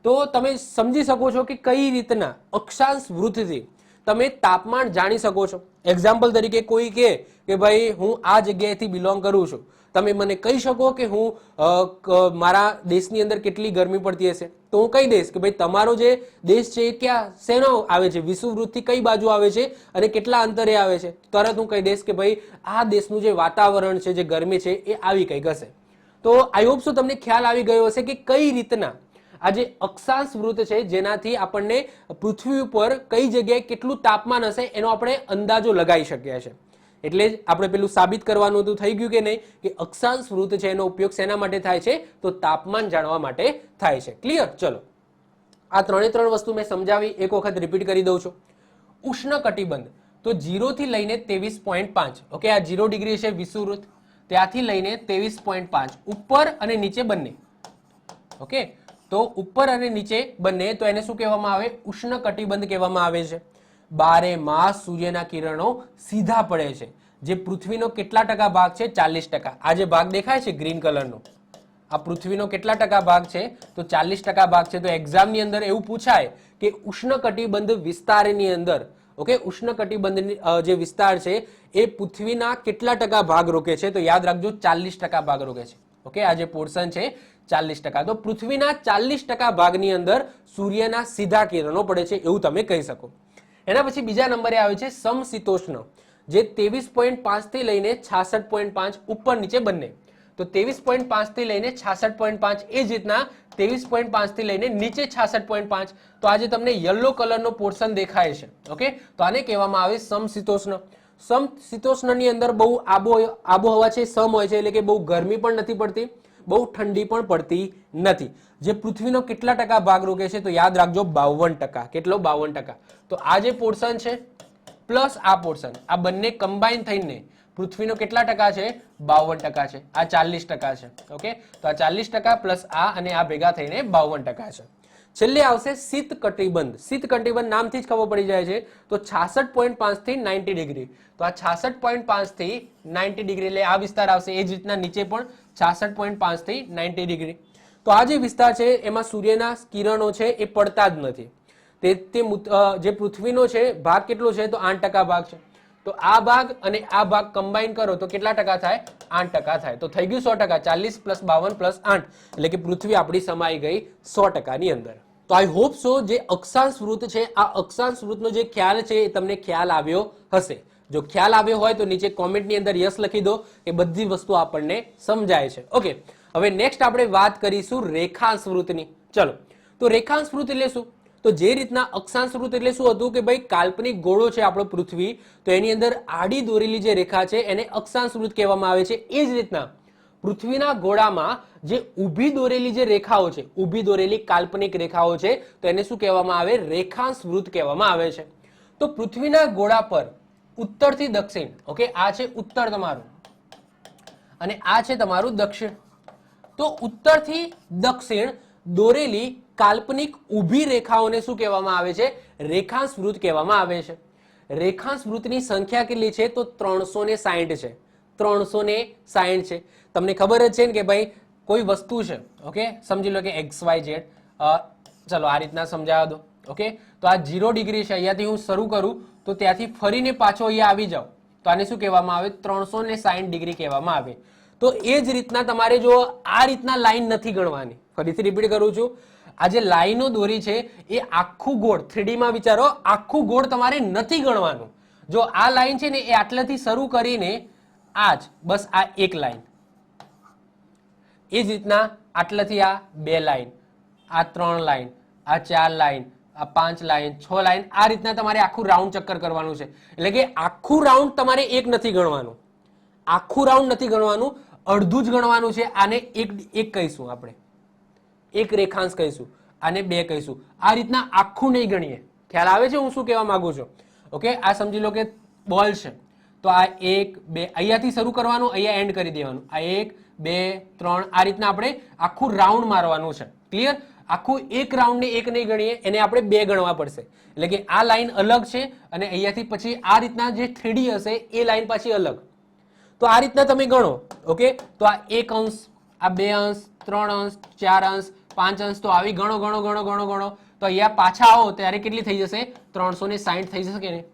તો તમે સમજી શકો છો કે કઈ રીતના અક્ષાંશ વૃત્તથી તમે તાપમાન જાણી શકો છો. એક્ઝામ્પલ તરીકે કોઈ કહે કે ભાઈ હું આ જગ્યાએથી બિલોંગ કરું છું, તમે મને કહી શકો કે હું મારા દેશની અંદર કેટલી ગરમી પડતી હશે? તો હું કહી દઈશ કે ભાઈ તમારો જે દેશ છે એ ક્યાં શેનો આવે છે, વિષુવવૃત્તથી કઈ બાજુ આવે છે અને કેટલા અંતરે આવે છે. તરત હું કહી દઈશ કે ભાઈ આ દેશનું જે વાતાવરણ છે, જે ગરમી છે એ આવી કંઈક હશે. તો આઈ હોપ સો તમને ખ્યાલ આવી ગયો હશે કે કઈ રીતના આ જે અક્ષાંશ વૃત્ત છે જેનાથી આપણને પૃથ્વી ઉપર કઈ જગ્યાએ કેટલું તાપમાન હશે એનો આપણે અંદાજો લગાવી શકીએ છીએ. એટલે જ આપણે પેલું સાબિત કરવાનું હતું, થઈ ગયું કે નહીં, કે અક્ષાંશ વૃત્ત છે એનો ઉપયોગ શેના માટે થાય છે? તો તાપમાન જાણવા માટે થાય છે. ક્લિયર? ચલો, આ ત્રણ વસ્તુ મેં સમજાવી, એક વખત રિપીટ કરી દઉં છું. ઉષ્ણ કટિબંધ તો 0 થી લઈને 23.5. ઓકે, આ 0 ડિગ્રી છે વિષુવવૃત્ત, ત્યાંથી લઈને 23.5 ઉપર અને નીચે બંને. ઓકે, તો ઉપર અને નીચે બંને, તો એને શું કહેવામાં આવે? ઉષ્ણ કટિબંધ કહેવામાં આવે છે. 12 માસ સૂર્યના કિરણો સીધા પડે છે. જે પૃથ્વીનો કેટલા ટકા ભાગ છે? 40%. આ જે ભાગ દેખાય છે ગ્રીન કલરનો, આ પૃથ્વીનો કેટલા ટકા ભાગ છે? તો 40% ભાગ છે. તો એક્ઝામની અંદર એવું પૂછાય કે ઉષ્ણ કટિબંધ વિસ્તારની અંદર, ઓકે, ઉષ્ણ કટિબંધ જે વિસ્તાર છે એ પૃથ્વીના કેટલા ટકા ભાગ રોકે છે? તો યાદ રાખજો 40% ભાગ રોકે છે. ઓકે, આ જે પોર્શન છે 40%. તો પૃથ્વીના 40% ભાગની અંદર સૂર્યના સીધા કિરણો પડે છે એવું તમે કહી શકો. એના પછી બીજા નંબરે આવે છે સમશીતોષ્ણ, જે 23.5 થી લઈને 66.5 ઉપર નીચે બંને. તો 23.5 થી લઈને 66.5, એ જ રીતના 23.5 થી લઈને નીચે 66.5. તો આજે તમને યલો કલરનો પોર્શન દેખાય છે. ઓકે, તો આને કહેવામાં આવે સમશીતોષ્ણ. સમશીતોષ્ણની અંદર બહુ આબોહવા છે સમ હોય છે, એટલે કે બહુ ગરમી પણ નથી પડતી, બહુ ઠંડી પણ પડતી નથી. જે પૃથ્વીનો કેટલા ટકા ભાગ રોકે છે? તો યાદ રાખજો 52%. કેટલો? 52%. તો આ જે પોર્શન છે પ્લસ આ પોર્શન, આ બંને કમ્બાઈન થઈને પૃથ્વીનો કેટલા ટકા છે? 52% છે. આ 40% છે. ઓકે, તો આ 40% પ્લસ આ અને આ ભેગા થઈને 52% છે. છેલ્લે આવશે શીત કટિબંધ. શીત કટિબંધ નામથી જ ખબર પડી જાય છે. તો 66.5 થી 90 ડિગ્રી. તો આ 66.5 થી 90 ડિગ્રી એટલે આ વિસ્તાર આવશે. એ જ રીતના નીચે પણ 66.5 થી 90 ડિગ્રી. તો આ જે વિસ્તાર છે એમાં સૂર્યના કિરણો છે એ પડતા જ નથી. જે પૃથ્વીનો છે ભાગ કેટલો છે? તો 8% ભાગ છે. તો આ ભાગ અને આ ભાગ કમ્બાઈન કરો તો કેટલા ટકા થાય? 8% થાય. તો થઈ ગયું 100%. 40 પ્લસ 52 પ્લસ 8 એટલે કે પૃથ્વી આપણી સમાઈ ગઈ 100% ની અંદર. તો આઈ હોપ સો જે અક્ષાંશ વૃત્ત છે, આ અક્ષાંશ વૃત્તનો જે ખ્યાલ છે એ તમને ખ્યાલ આવ્યો હશે. જો ખ્યાલ આવ્યો હોય તો નીચે કોમેન્ટની અંદર યસ લખી દો કે બધી વસ્તુ આપણને સમજાય છે. ઓકે, હવે નેક્સ્ટ આપણે વાત કરીશું રેખાંશ વૃત્તની. ચલો, તો રેખાંશ વૃત્ત એટલે શું? તો જે રીતના અક્ષાંશ વૃત્ત એટલે શું હતું કે ભાઈ કાલ્પનિક ગોળો છે આપણો પૃથ્વી, તો એની અંદર આડી દોરેલી જે રેખા છે એને અક્ષાંશ વૃત્ત કહેવામાં આવે છે. એ જ રીતના પૃથ્વીના ગોળામાં જે ઊભી દોરેલી જે રેખાઓ છે, ઊભી દોરેલી કાલ્પનિક રેખાઓ છે, તો એને શું કહેવામાં આવે? રેખાંશ વૃત્ત કહેવામાં આવે છે. તો પૃથ્વીના ગોળા પર ઉત્તરથી દક્ષિણ, ઓકે, આ છે ઉત્તર તમારું અને આ છે તમારું દક્ષિણ. તો ઉત્તરથી દક્ષિણ દોરેલી કાલ્પનિક ઊભી રેખાઓને શું કહેવામાં આવે છે? રેખાંશ વૃત્ત કહેવામાં આવે છે. રેખાંશ વૃત્તની સંખ્યા કેટલી છે? તો 360 છે. 360 છે. તમને ખબર જ છે ને કે ભાઈ કોઈ વસ્તુ છે, ઓકે, સમજી લો કે XYZ. ચલો આ રીતના સમજાવવા દો. ઓકે, તો આ 0 ડિગ્રી છે, અહીંયાથી હું શરૂ કરું તો ત્યાંથી ફરીને પાછો અહીંયા આવી જાઉં તો આને શું કહેવામાં આવે? 360 ડિગ્રી કહેવામાં આવે. તો એ જ રીતના તમારે જો આ રીતના લાઈન નથી ગણવાની. ફરીથી રિપીટ કરું છું, આ જે લાઈનો દોરી છે એ આખું ગોળ 3D માં વિચારો, આખું ગોળ તમારે નથી ગણવાનું. જો આ લાઈન છે ને એ આટલાથી શરૂ કરીને આ જ બસ આ એક લાઈન, એ જ રીતના આટલાથી આ 2 લાઈન, આ 3 લાઈન, આ 4 લાઈન, આ 5 લાઈન, 6 લાઈન, આ રીતના તમારે આખું રાઉન્ડ ચક્કર કરવાનું છે. એટલે કે આખું રાઉન્ડ તમારે એક નથી ગણવાનું, આખું રાઉન્ડ નથી ગણવાનું, અડધું જ ગણવાનું છે. આને એક કહીશું આપણે, એક રેખાંશ કહીશું, આને 2 કહીશું. આ રીતના આખું નહીં ગણીએ. ખ્યાલ આવે છે હું શું કહેવા માંગુ છું? ઓકે, આ સમજી લો કે બોલ છે, તો આ 1 2 અહીંયાથી શરૂ કરવાનું, અહીંયા એન્ડ કરી દેવાનું. આ 1 2 3 આ રીતના આપણે આખું રાઉન્ડ મારવાનું છે. ક્લિયર? આખું એક રાઉન્ડને એક નહીં ગણીએ, એને આપણે 2 ગણવા પડશે. એટલે કે આ લાઈન અલગ છે અને અહીંયાથી પછી આ રીતના જે 3D હશે એ લાઈન પાછી અલગ. તો આ રીતના તમે ગણો. ઓકે, તો આ 1 અંશ, આ 2 અંશ, 3 અંશ, 4 અંશ, 5 અંશ, તો આવી ગણો ગણો ગણો ગણો ગણો. તો અહીંયા પાછા આવો ત્યારે કેટલી થઈ જશે? 360 થઈ જશે કે નહીં?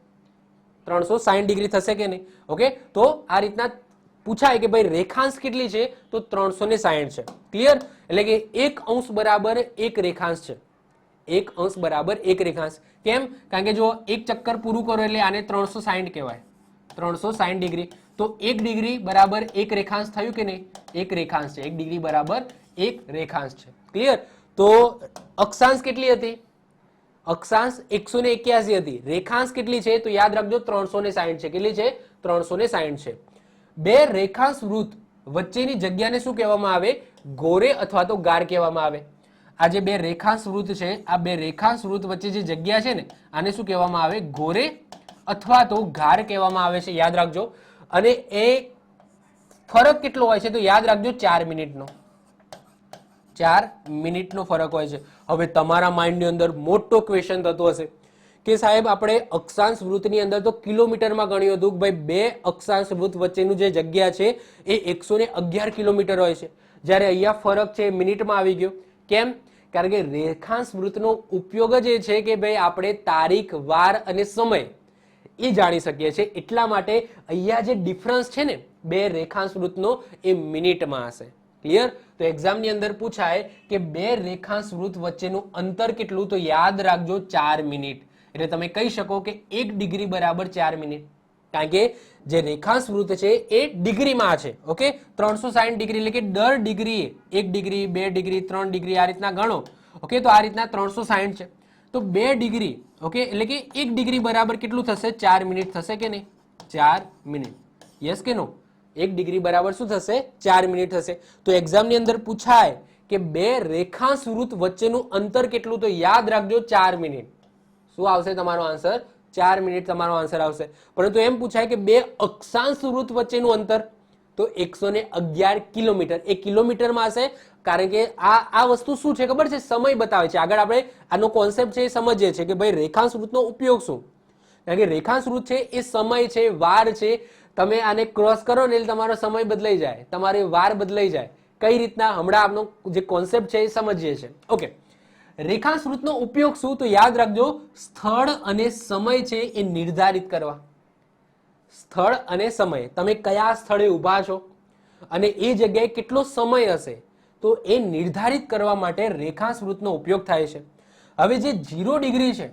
360 ડિગ્રી થશે કે નહીં? ઓકે, તો આ રીતના પૂછાય કે ભાઈ રેખાંશ કેટલી છે? તો 360 છે. ક્લિયર? એટલે કે 1 અંશ બરાબર 1 રેખાંશ છે. 1 અંશ બરાબર 1 રેખાંશ. કેમ? કારણ કે જો એક ચક્કર પૂરું કરો એટલે આને 360 કહેવાય. 360 ડિગ્રી. તો 1 ડિગ્રી બરાબર 1 રેખાંશ થયું કે નહીં? 1 રેખાંશ છે. 1 ડિગ્રી બરાબર 1 રેખાંશ છે. ક્લિયર? તો અક્ષાંશ કેટલી હતી? અક્ષાંશ 181 હતી. રેખાંશ કેટલી છે? તો યાદ રાખજો 360 છે. કેટલી છે? 360 છે. 2 રેખાંશ વૃત્ત વચ્ચેની જગ્યાને શું કહેવામાં આવે? ગોરે અથવા તો ગાર કહેવામાં આવે. આ જે 2 રેખાંશ વૃત્ત છે, આ 2 રેખાંશ વૃત્ત વચ્ચે જે જગ્યા છે ને આને શું કહેવામાં આવે? ગોરે અથવા તો ગાર કહેવામાં આવે છે. યાદ રાખજો. અને એ ફરક કેટલો હોય છે? તો યાદ રાખજો 4 મિનિટનો. 4 મિનિટનો ફરક હોય છે. હવે તમારા માઇન્ડની અંદર મોટો ક્વેશ્ચન થતો હશે કે સાહેબ આપણે અક્ષાંશ વૃત્તની અંદર તો કિલોમીટરમાં ગણ્યું હતું કે ભાઈ 2 અક્ષાંશ વૃત્ત વચ્ચેનું જે જગ્યા છે એ 111 કિલોમીટર હોય છે, જ્યારે અહીંયા ફરક છે મિનિટમાં આવી ગયો. કેમ? કારણ કે રેખાંશ વૃત્તનો ઉપયોગ જ એ છે કે ભાઈ આપણે તારીખ, વાર અને સમય એ જાણી શકીએ છીએ. એટલા માટે અહીંયા જે ડિફરન્સ છે ને 2 રેખાંશ વૃત્તનો એ મિનિટમાં હશે. ક્લિયર? તો એક્ઝામની અંદર પૂછાય કે બે રેખાંશ વૃત્ત વચ્ચેનું અંતર કેટલું, તો યાદ રાખજો 4 મિનિટ. એટલે તમે કહી શકો કે 1 ડિગ્રી બરાબર 4 મિનિટ, કારણ કે જે રેખાંશ વૃત્ત છે એ ડિગ્રીમાં છે. ઓકે, 360 ડિગ્રી એટલે કે દર ડિગ્રીએ 1 ડિગ્રી 2 ડિગ્રી 3 ડિગ્રી આ રીતના ગણો. ઓકે, તો આ રીતના 360 છે, તો 2 ડિગ્રી ઓકે એટલે કે 1 ડિગ્રી બરાબર કેટલું થશે, 4 મિનિટ થશે કે નહીં? 4 મિનિટ. યસ કે નો? 1 ડિગ્રી બરાબર શું થશે, 4 મિનિટ થશે. તો એક્ઝામની અંદર પૂછાય કે બે રેખાંશ વૃત્ત વચ્ચેનું અંતર કેટલું, તો યાદ રાખજો 4 મિનિટ. શું આવશે તમારો આન્સર? 4 મિનિટ તમારો આન્સર આવશે. પરંતુ એમ પૂછાય કે બે અક્ષાંશ વૃત્ત વચ્ચેનું અંતર, તો 111 કિલોમીટર. એ કિલોમીટરમાં હશે, કારણ કે આ વસ્તુ શું છે ખબર છે, સમય બતાવે છે. આગળ આપણે આનો કોન્સેપ્ટ છે એ સમજીએ છીએ કે ભાઈ રેખાંશ વૃત્તનો ઉપયોગ શું. કારણ કે રેખાંશ વૃત્ત છે એ સમય છે, વાર છે. તમે આને ક્રોસ કરો ને એટલે તમારો સમય બદલાઈ જાય, તમારી વાર બદલાઈ જાય. કઈ રીતના, હમણાં આપનો જે કોન્સેપ્ટ છે એ સમજીએ છીએ. ઓકે, રેખાંશ વૃત્તનો ઉપયોગ શું, તો યાદ રાખજો સ્થળ અને સમય છે એ નિર્ધારિત કરવા. સ્થળ અને સમય, તમે કયા સ્થળે ઊભા છો અને એ જગ્યાએ કેટલો સમય હશે, તો એ નિર્ધારિત કરવા માટે રેખાંશ વૃત્તનો ઉપયોગ થાય છે. હવે જે 0 ડિગ્રી છે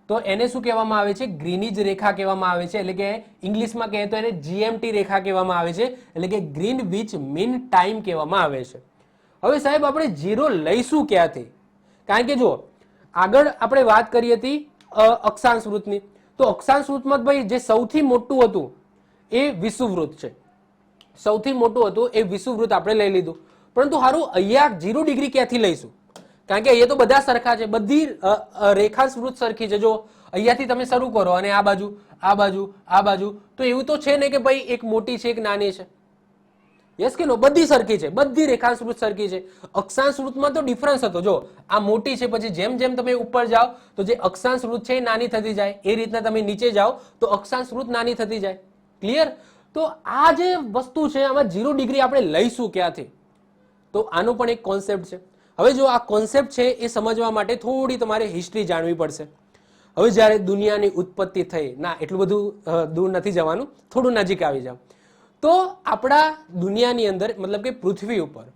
તો એને શું કહેવામાં આવે છે, ગ્રીનિજ રેખા કહેવામાં આવે છે. એટલે કે ઇંગ્લિશમાં કહે તો એને GMT રેખા કહેવામાં આવે છે, એટલે કે ગ્રીનવિચ મીન ટાઈમ કહેવામાં આવે છે. હવે સાહેબ આપણે 0 લઈશું ક્યાંથી? કારણ કે જો આગળ આપણે વાત કરી હતી અક્ષાંશ વૃત્તની, તો અક્ષાંશ વૃત્તમાં ભાઈ જે સૌથી મોટું હતું એ વિષુવવૃત્ત છે. સૌથી મોટું હતું એ વિષુવવૃત્ત આપણે લઈ લીધું. પરંતુ સારું અહીંયા 0 ડિગ્રી ક્યાંથી લઈશું? કારણ કે અહીંયા તો બધા સરખા છે, બધી રેખાંશ વૃત્ત સરખી છે. જો અહીંયાથી તમે શરૂ કરો અને આ બાજુ આ બાજુ આ બાજુ, તો એવું તો છે ને કે ભાઈ એક મોટી છે એક નાની છે? યસ કે નો? બધી સરખી છે, બધી રેખાંશ વૃત્ત સરખી છે. અક્ષાંશ વૃત્તમાં તો ડિફરન્સ હતો. જો આ મોટી છે, પછી જેમ જેમ તમે ઉપર જાઓ તો જે અક્ષાંશ વૃત્ત છે એ નાની થતી જાય, એ રીતના તમે નીચે જાઓ તો અક્ષાંશ વૃત્ત નાની થતી જાય. ક્લિયર? તો આ જે વસ્તુ છે આમાં 0 ડિગ્રી આપણે લઈશું ક્યાંથી? તો આનો પણ એક કોન્સેપ્ટ છે. હવે જો આ કોન્સેપ્ટ છે એ સમજવા માટે થોડી તમારે હિસ્ટ્રી જાણવી પડશે. હવે જ્યારે દુનિયાની ઉત્પત્તિ થઈ, ના એટલું બધું દૂર નથી જવાનું, થોડું નજીક આવી જાવ. તો આપણા દુનિયાની અંદર મતલબ કે પૃથ્વી ઉપર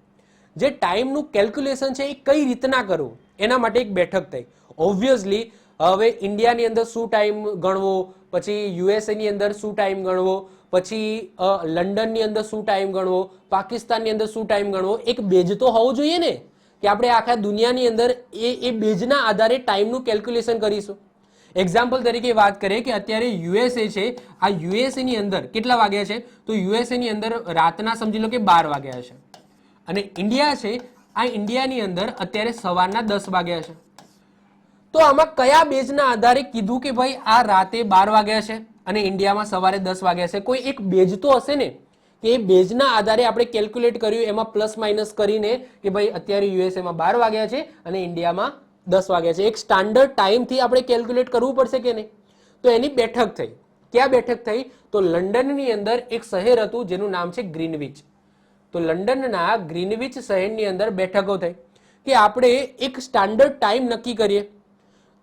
જે ટાઈમનું કેલ્ક્યુલેશન છે એ કઈ રીતના કરવું, એના માટે એક બેઠક થઈ. ઓબ્વિયસલી હવે ઇન્ડિયાની અંદર શું ટાઈમ ગણવો, પછી USA ની અંદર શું ટાઈમ ગણવો, પછી લંડનની અંદર શું ટાઈમ ગણવો, પાકિસ્તાનની અંદર શું ટાઈમ ગણવો, એક બેઝ તો હોવું જોઈએ ને કે આપણે આખા દુનિયાની અંદર એ બેઝના આધારે ટાઈમનું કેલ્ક્યુલેશન કરીશું. એક્ઝામ્પલ તરીકે વાત કરીએ કે અત્યારે USA છે, આ USA ની અંદર કેટલા વાગ્યા છે, તો USA ની અંદર રાતના સમજી લો કે 12 વાગ્યા છે. અને ઇન્ડિયા છે, આ ઇન્ડિયાની અંદર અત્યારે સવારના 10 વાગ્યા છે. તો આમાં કયા બેઝના આધારે કીધું કે ભાઈ આ રાતે 12 વાગ્યા છે અને ઇન્ડિયામાં સવારે 10 વાગ્યા છે? કોઈ એક બેઝ તો હશે ને કે એ બેઝના આધારે આપણે કેલ્ક્યુલેટ કર્યું, એમાં પ્લસ માઇનસ કરીને કે ભાઈ અત્યારે યુએસએમાં 12 વાગ્યા છે અને ઇન્ડિયામાં 10 વાગ્યા છે. એક સ્ટાન્ડર્ડ ટાઈમથી આપણે કેલ્ક્યુલેટ કરવું પડશે કે નહીં? તો એની બેઠક થઈ. ક્યાં બેઠક થઈ? તો લંડનની અંદર એક શહેર હતું જેનું નામ છે ગ્રીનવિચ. તો લંડનના ગ્રીનવિચ શહેરની અંદર બેઠકો થઈ કે આપણે એક સ્ટાન્ડર્ડ ટાઈમ નક્કી કરીએ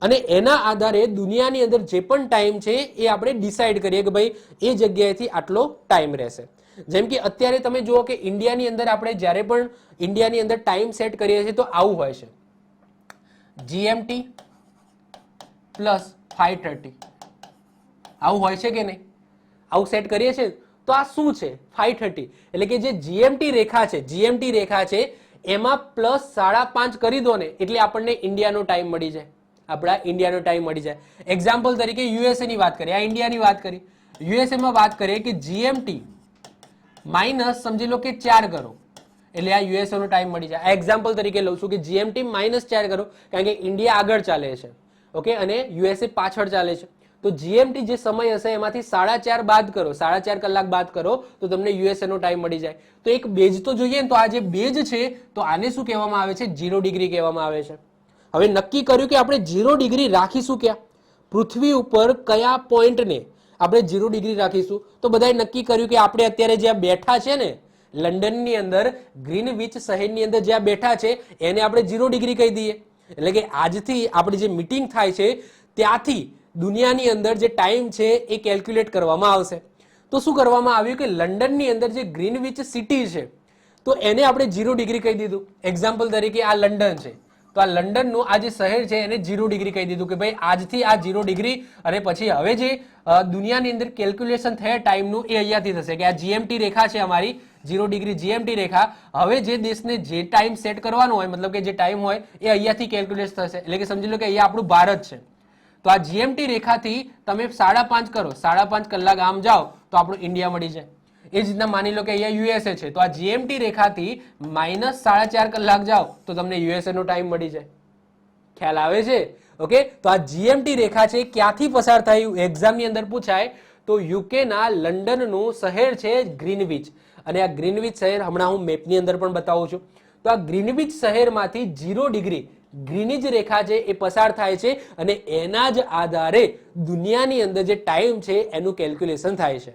અને એના આધારે દુનિયાની અંદર જે પણ ટાઈમ છે એ આપણે ડિસાઈડ કરીએ કે ભાઈ એ જગ્યાએથી આટલો ટાઈમ રહેશે. જેમ કે અત્યારે તમે જુઓ કે ઇન્ડિયાની અંદર આપણે જ્યારે પણ ઇન્ડિયાની અંદર ટાઈમ સેટ કરીએ છીએ તો આવું હોય છે, GMT પ્લસ 5:30. આવું હોય છે કે નહીં? આવું સેટ કરીએ છીએ. તો આ શું છે? 5:30. એટલે કે જે GMT રેખા છે એમાં પ્લસ 5:30 કરી દો ને એટલે આપણને ઇન્ડિયાનો ટાઈમ મળી જાય. આપણા ઇન્ડિયાનો ટાઈમ મળી જાય. એક્ઝામ્પલ તરીકે USA ની વાત કરીએ, આ ઇન્ડિયાની વાત કરી. USA માં વાત કરીએ કે GMT માઇનસ સમજી લો કે 4 કરો એટલે આ USA નો ટાઈમ મળી જાય. આ એક્ઝામ્પલ તરીકે લઉં છું કે GMT માઇનસ 4 કરો કારણ કે ઇન્ડિયા આગળ ચાલે છે, ઓકે, અને USA પાછળ ચાલે છે. તો GMT જે સમય હશે એમાંથી 4:30 બાદ કરો, 4.5 કલાક બાદ કરો તો તમને USA નો ટાઈમ મળી જાય. તો એક બેઝ તો જોઈએ ને, તો આ જે બેઝ છે તો આને શું કહેવામાં આવે છે? 0 ડિગ્રી કહેવામાં આવે છે. હવે નક્કી કર્યું કે આપણે 0 ડિગ્રી રાખીશું ક્યાં? પૃથ્વી ઉપર કયા પોઈન્ટને આપણે 0 ડિગ્રી રાખીશું? તો બધાએ નક્કી કર્યું કે આપણે અત્યારે જ્યાં બેઠા છે ને લંડનની અંદર ગ્રીનવિચ શહેરની અંદર જ્યાં બેઠા છે એને આપણે 0 ડિગ્રી કહી દઈએ. એટલે કે આજથી આપણી જે મીટિંગ થાય છે ત્યાંથી દુનિયાની અંદર જે ટાઈમ છે એ કેલ્ક્યુલેટ કરવામાં આવશે. તો શું કરવામાં આવ્યું કે લંડનની અંદર જે ગ્રીનવિચ સિટી છે તો એને આપણે 0 ડિગ્રી કહી દીધું. એક્ઝામ્પલ તરીકે આ લંડન છે, તો આ લંડનનું આ જે શહેર છે એને 0 ડિગ્રી કહી દીધું કે ભાઈ આજથી આ 0 ડિગ્રી, અને પછી હવે જે દુનિયાની અંદર કેલ્ક્યુલેશન થયા ટાઈમનું એ અહીંયાથી થશે કે આ જીએમટી રેખા છે અમારી 0 ડિગ્રી જીએમટી રેખા. હવે જે દેશને જે ટાઈમ સેટ કરવાનો હોય, મતલબ કે જે ટાઈમ હોય એ અહીંયાથી કેલ્ક્યુલેટ થશે. એટલે કે સમજી લો કે અહીંયા આપણું ભારત છે, તો આ જીએમટી રેખાથી તમે 5:30 કરો, 5:30 કલાક આમ જાઓ તો આપણું ઇન્ડિયા મળી જાય. એ જ રીતના માની લો કે અહીંયા યુએસએ છે, તો આ જીએમટી રેખાથી -4.5 કલાક જાઓ તો તમને યુએસએ નો ટાઈમ મળી જાય. ખ્યાલ આવે છે? ઓકે, તો આ જીએમટી રેખા છે ક્યાંથી પસાર થાય એક્ઝામની અંદર પૂછાય તો યુકે ના લંડનનું શહેર છે ગ્રીનવિચ. અને આ ગ્રીનવિચ શહેર હમણાં હું મેપની અંદર પણ બતાવું છું. તો આ ગ્રીનવિચ શહેરમાંથી 0 ડિગ્રી ગ્રીનિજ રેખા છે એ પસાર થાય છે, અને એના જ આધારે દુનિયાની અંદર જે ટાઈમ છે એનું કેલ્ક્યુલેશન થાય છે.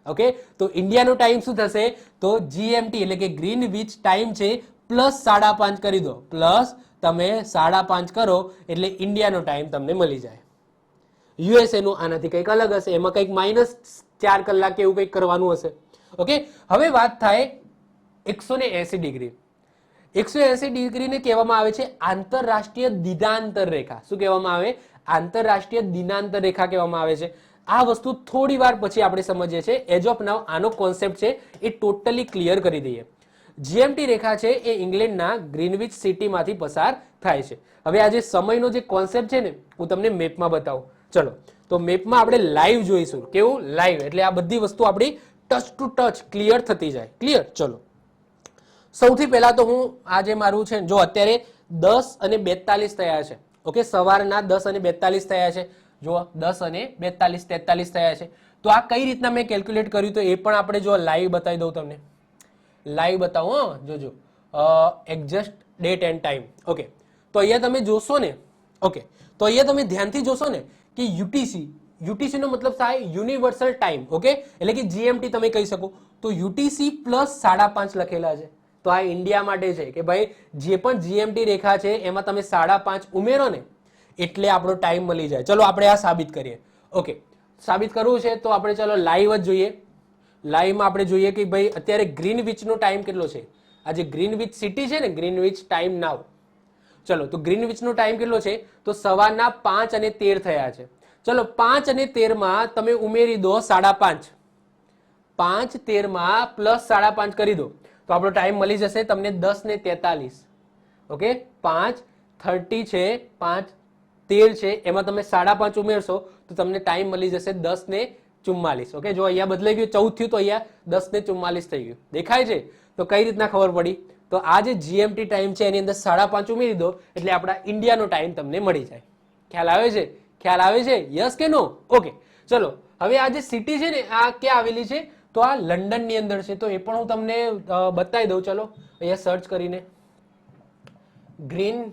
ઓકે, તો ઇન્ડિયાનો ટાઈમ શું થશે તો જીએમટી એટલે કે ગ્રીનવિચ ટાઈમ છે +5.5 કરી દો, પ્લસ તમે 5.5 કરો એટલે ઇન્ડિયાનો ટાઈમ તમને મળી જાય. યુએસએ નું આનાથી કંઈક અલગ હશે, એમાં કંઈક -4 કલાક એવું કંઈક કરવાનું હશે. ઓકે, હવે વાત થાય 180 ડિગ્રી. 180 ડિગ્રીને કહેવામાં આવે છે આંતરરાષ્ટ્રીય દિનાંતર રેખા. શું કહેવામાં આવે? આંતરરાષ્ટ્રીય દિનાંતર રેખા કહેવામાં આવે છે. આ વસ્તુ થોડી વાર પછી આપણે સમજીએ છીએ. એજ ઓફ નાઉ આનો કોન્સેપ્ટ છે એ ટોટલી ક્લિયર કરી દઈએ. જીએમટી રેખા છે એ ઇંગ્લેન્ડના ગ્રીનવિચ સિટીમાંથી પસાર થાય છે. હવે આ જે સમયનો જે કોન્સેપ્ટ છે ને હું તમને મેપમાં બતાવું. ચલો, તો મેપમાં આપણે લાઈવ જોઈશું. કેવું? લાઈવ, એટલે આ બધી વસ્તુ આપણી ટચ ટુ ટચ ક્લિયર થતી જાય. ક્લિયર? ચલો, સૌથી પહેલા તો હું આ જે મારું છે જો અત્યારે 10:42 થયા છે. ઓકે, સવારના 10:42 થયા છે. જો 10:42, 43 થયા છે. તો આ કઈ રીતના મેં કેલ્ક્યુલેટ કર્યું તો એ પણ આપણે જો લાઈવ બતાવી દઉં તમને. લાઈવ બતાવો, જોજો, exact date end time. Okay, તો અહીંયા તમે જોશો ને, ઓકે, તો અહીંયા તમે ધ્યાનથી જોશો ને કે યુટીસી નો મતલબ થાય યુનિવર્સલ ટાઈમ. ઓકે, એટલે કે જીએમટી તમે કહી શકો. તો યુટીસી +5.5 લખેલા છે, તો આ ઇન્ડિયા માટે છે કે ભાઈ જે પણ જીએમટી રેખા છે એમાં તમે 5.5 ઉમેરો ને એટલે આપણો ટાઈમ મળી જાય. ચલો આપણે આ સાબિત કરીએ. ઓકે, સાબિત કરવું છે તો આપણે ચલો લાઈવ જ જોઈએ. લાઈવમાં આપણે જોઈએ કે ભાઈ અત્યારે ગ્રીનવિચ નો ટાઈમ કેટલો છે. આ જે ગ્રીનવિચ સિટી છે ને, ગ્રીનવિચ ટાઈમ નાવ. ચલો, તો ગ્રીનવિચ નો ટાઈમ કેટલો છે તો સવારના 5:13 થયા છે. ચલો, 5:13 માં તમે ઉમેરી દો 5.5. 5:13 માં +5.5 કરી દો તો આપણો ટાઈમ મળી જશે તમને 10:43. ઓકે, 5:30 છે, 5:13 છે, એમાં તમે 5.5 ઉમેરશો તો તમને ટાઈમ મળી જશે 10:44. ઓકે, જો અહીંયા બદલાઈ ગયું 14 થયું તો અહીંયા 10:44 થઈ ગયું. દેખાય છે? તો કઈ રીતના ખબર પડી? તો આ જે જીએમટી ટાઈમ છે એની અંદર 5.5 ઉમેરી દો એટલે આપણા ઇન્ડિયાનો ટાઈમ તમને મળી જાય. ખ્યાલ આવે છે? ખ્યાલ આવે છે? યસ કે નો? ઓકે, ચલો, હવે આ જે સિટી છે ને આ ક્યાં આવેલી છે તો આ લંડન ની અંદર છે. તો એ પણ હું તમને બતાવી દઉં. ચલો, અહીંયા સર્ચ કરીને Greenwich.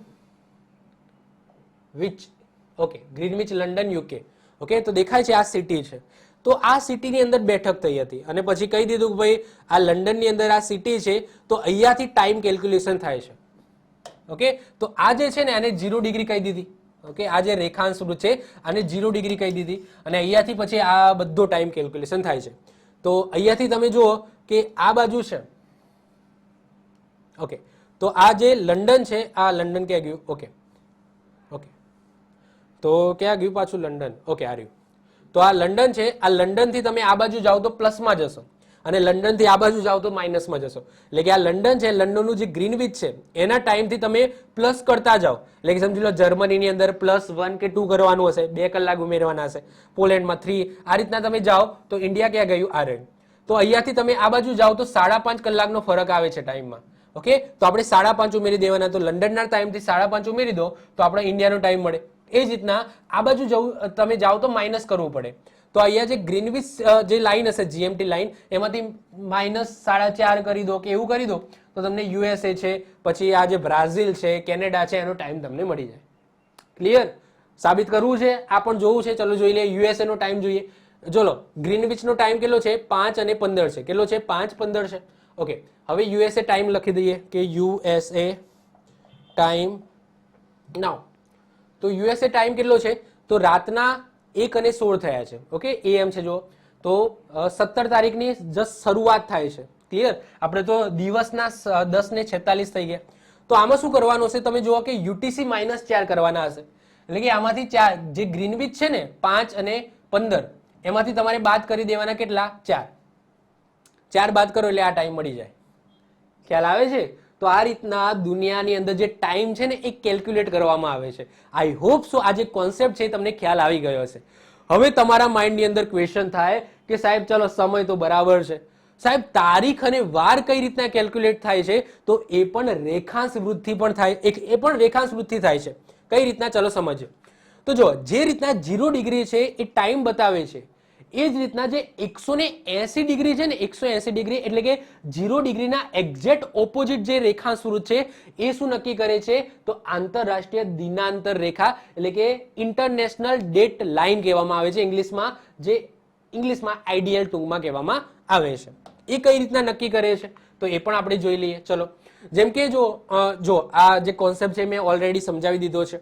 Okay, Greenwich London UK. Okay, તો દેખાય છે આ સિટી છે. તો આ સિટીની અંદર બેઠક થઈ હતી અને પછી કહી દીધું કે ભાઈ આ લંડનની અંદર આ સિટી છે તો અહીંયાથી ટાઈમ કેલ્ક્યુલેશન થાય છે. ઓકે, તો આ જે છે ને આને 0 ડિગ્રી કહી દીધી. ઓકે, આ જે રેખાંશ છે આને 0 ડિગ્રી કહી દીધી અને અહીંયાથી પછી આ બધો ટાઈમ કેલ્ક્યુલેશન થાય છે. તો અહીંયાથી તમે જુઓ કે આ બાજુ છે. ઓકે, તો આ જે લંડન છે, આ લંડન ક્યાં ગયું? ઓકે, ઓકે, તો ક્યાં ગયું પાછું લંડન? ઓકે, આ રહ્યું. તો આ લંડન છે. આ લંડન થી તમે આ બાજુ જાઓ તો પ્લસમાં જશો અને લંડન થી આ બાજુ જાઓ તો માઇનસમાં જશો. એટલે કે આ લંડન છે, લંડનનું જે ગ્રીનવિચ છે એના ટાઈમથી તમે પ્લસ કરતા જાઓ. એટલે કે સમજી લો જર્મનીની અંદર +1 કે 2 કરવાનું હશે, 2 કલાક ઉમેરવાના હશે. પોલેન્ડમાં 3. આ રીતના તમે જાઓ તો ઇન્ડિયા ક્યાં ગયું? આ રહ્યું. તો અહીંયાથી તમે આ બાજુ જાઓ તો 5.5 કલાકનો ફરક આવે છે ટાઈમમાં. ઓકે, તો આપણે 5.5 ઉમેરી દેવાના. તો લંડનના ટાઈમથી 5.5 ઉમેરી દો તો આપણે ઇન્ડિયાનો ટાઈમ મળે. એ જ રીતના આ બાજુ જવું તમે જાઓ તો માઇનસ કરવું પડે. તો અહીંયા જે ગ્રીનવિચ જે લાઈન હશે જીએમટી લાઈન એમાંથી -4.5 કરી દો કે એવું કરી દો તો તમને યુએસએ છે, પછી આ જે બ્રાઝિલ છે, કેનેડા છે એનો ટાઈમ તમને મળી જાય. ક્લિયર? સાબિત કરવું છે, આ પણ જોવું છે. ચલો જોઈ લઈએ. યુએસએ નો ટાઈમ જોઈએ. ચલો, ગ્રીનવિચ નો ટાઈમ કેટલો છે? 5:15 છે. કેટલો છે? 5:15 છે. ઓકે, હવે યુએસએ ટાઈમ લખી દઈએ કે યુએસએ ટાઈમ નાઉ. તો યુએસએ ટાઈમ કેટલો છે તો રાતના 1:16 થયા છે. ઓકે, એએમ છે. જો તો 17 તારીખની જસ્ટ શરૂઆત થાય છે. ક્લિયર? આપણે તો દિવસના 10:46 થઈ ગયા. તો આમાં શું કરવાનું હશે તમે જુઓ કે યુટીસી -4 કરવાના હશે. એટલે કે આમાંથી 4 જે ગ્રીનવિચ છે ને 5 અને 15 એમાંથી તમારે બાદ કરી દેવાના કેટલા? 4 બાદ કરો એટલે આ ટાઈમ મળી જાય. ખ્યાલ આવે છે? તો આ રીતના દુનિયાની અંદર જે ટાઈમ છે ને એ કેલ્ક્યુલેટ કરવામાં આવે છે. આઈ હોપ સો આ જે કોન્સેપ્ટ છે એ તમને ખ્યાલ આવી ગયો હશે. હવે તમારા માઇન્ડની અંદર ક્વેશ્ચન થાય કે સાહેબ ચલો સમય તો બરાબર છે, સાહેબ તારીખ અને વાર કઈ રીતના કેલ્ક્યુલેટ થાય છે? તો એ પણ રેખાંશ વૃદ્ધિ પણ થાય, એ પણ રેખાંશ વૃદ્ધિ થાય છે. કઈ રીતના? ચલો સમજો. તો જો જે રીતના 0 ડિગ્રી છે એ ટાઈમ બતાવે છે, એ જ રીતના જે 180 ડિગ્રી છે ને 180 ડિગ્રી એટલે કે 0 ડિગ્રીના એક્ઝેક્ટ ઓપોઝિટ જે રેખાંશ વૃત્ત છે એ શું નક્કી કરે છે? તો આંતરરાષ્ટ્રીય દિનાંતર રેખા એટલે કે ઇન્ટરનેશનલ ડેટ લાઇન કહેવામાં આવે છે ઇંગ્લિશમાં, જે ઇંગ્લિશમાં આઈડીએલ ટૂંકમાં કહેવામાં આવે છે. એ કઈ રીતના નક્કી કરે છે તો એ પણ આપણે જોઈ લઈએ. ચલો, જેમ કે જો આ જે કોન્સેપ્ટ છે મેં ઓલરેડી સમજાવી દીધો છે,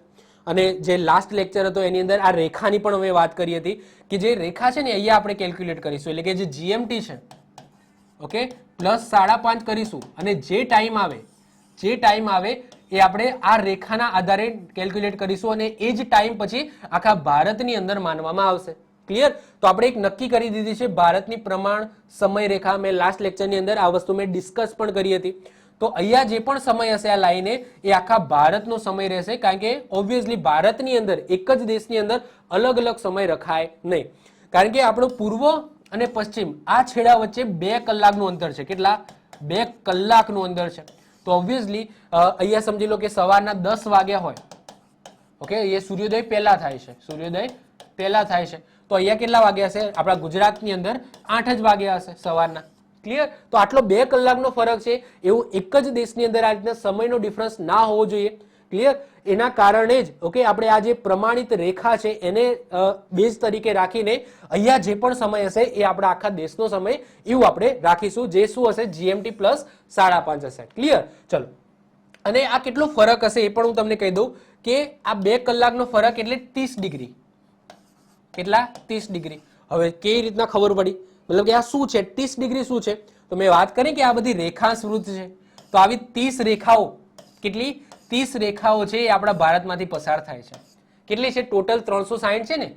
અને જે લાસ્ટ લેક્ચર હતો એની અંદર આ રેખાની પણ અમે વાત કરી હતી કે જે રેખા છે ને અહીંયા આપણે કેલ્ક્યુલેટ કરીશું, એટલે કે જે જીએમટી છે ઓકે પ્લસ 5.5 કરીશું, અને જે ટાઈમ આવે એ આપણે આ રેખાના આધારે કેલ્ક્યુલેટ કરીશું, અને એ જ ટાઈમ પછી આખા ભારતની અંદર માનવામાં આવશે. ક્લિયર? તો આપણે એક નક્કી કરી દીધી છે ભારતની પ્રમાણ સમય રેખા. મેં લાસ્ટ લેક્ચરની અંદર આ વસ્તુ મેં ડિસ્કસ પણ કરી હતી. તો અહીંયા જે પણ સમય હશે આ લાઈને એ આખા ભારતનો સમય રહેશે, કારણ કે ઓબ્વિયસલી ભારતની અંદર એક જ દેશની અંદર અલગ અલગ સમય રખાય નહીં, કારણ કે આપણો પૂર્વ અને પશ્ચિમ આ છેડા વચ્ચે 2 કલાકનું અંતર છે. કેટલા? 2 કલાકનું અંતર છે. તો ઓબ્વિયસલી અહીંયા સમજી લો કે સવારના 10 વાગ્યા હોય, ઓકે એ સૂર્યોદય પહેલા થાય છે, સૂર્યોદય પહેલા થાય છે. તો અહીંયા કેટલા વાગ્યા હશે? આપણા ગુજરાતની અંદર 8 જ વાગ્યા હશે સવારના. ક્લિયર? તો આટલો 2 કલાકનો ફરક છે. એવું એક જ દેશની અંદર આ રીતના સમયનો ડિફરન્સ ના હોવો જોઈએ. ક્લિયર? એના કારણે જ ઓકે આપણે આ જે પ્રમાણિત રેખા છે એને બેઝ તરીકે રાખીને અહીંયા જે પણ સમય હશે એ આપણા આખા દેશનો સમય એવું આપણે રાખીશું, જે શું હશે? જીએમટી પ્લસ 5.5 હશે. ક્લિયર? ચલો, અને આ કેટલો ફરક હશે એ પણ હું તમને કહી દઉં કે આ 2 કલાકનો ફરક એટલે 30 ડિગ્રી. કેટલા? 30 ડિગ્રી. હવે કેવી રીતના ખબર પડી? મતલબ કે આ શું છે? 30 ડિગ્રી શું છે? તો મેં વાત કરી કે આ બધી રેખાંશ વૃત્ત છે. તો આવી 30 રેખાઓ, કેટલી? 30 રેખાઓ છે એ આપણા ભારતમાંથી પસાર થાય છે. કેટલી છે? ટોટલ 360 છે ને,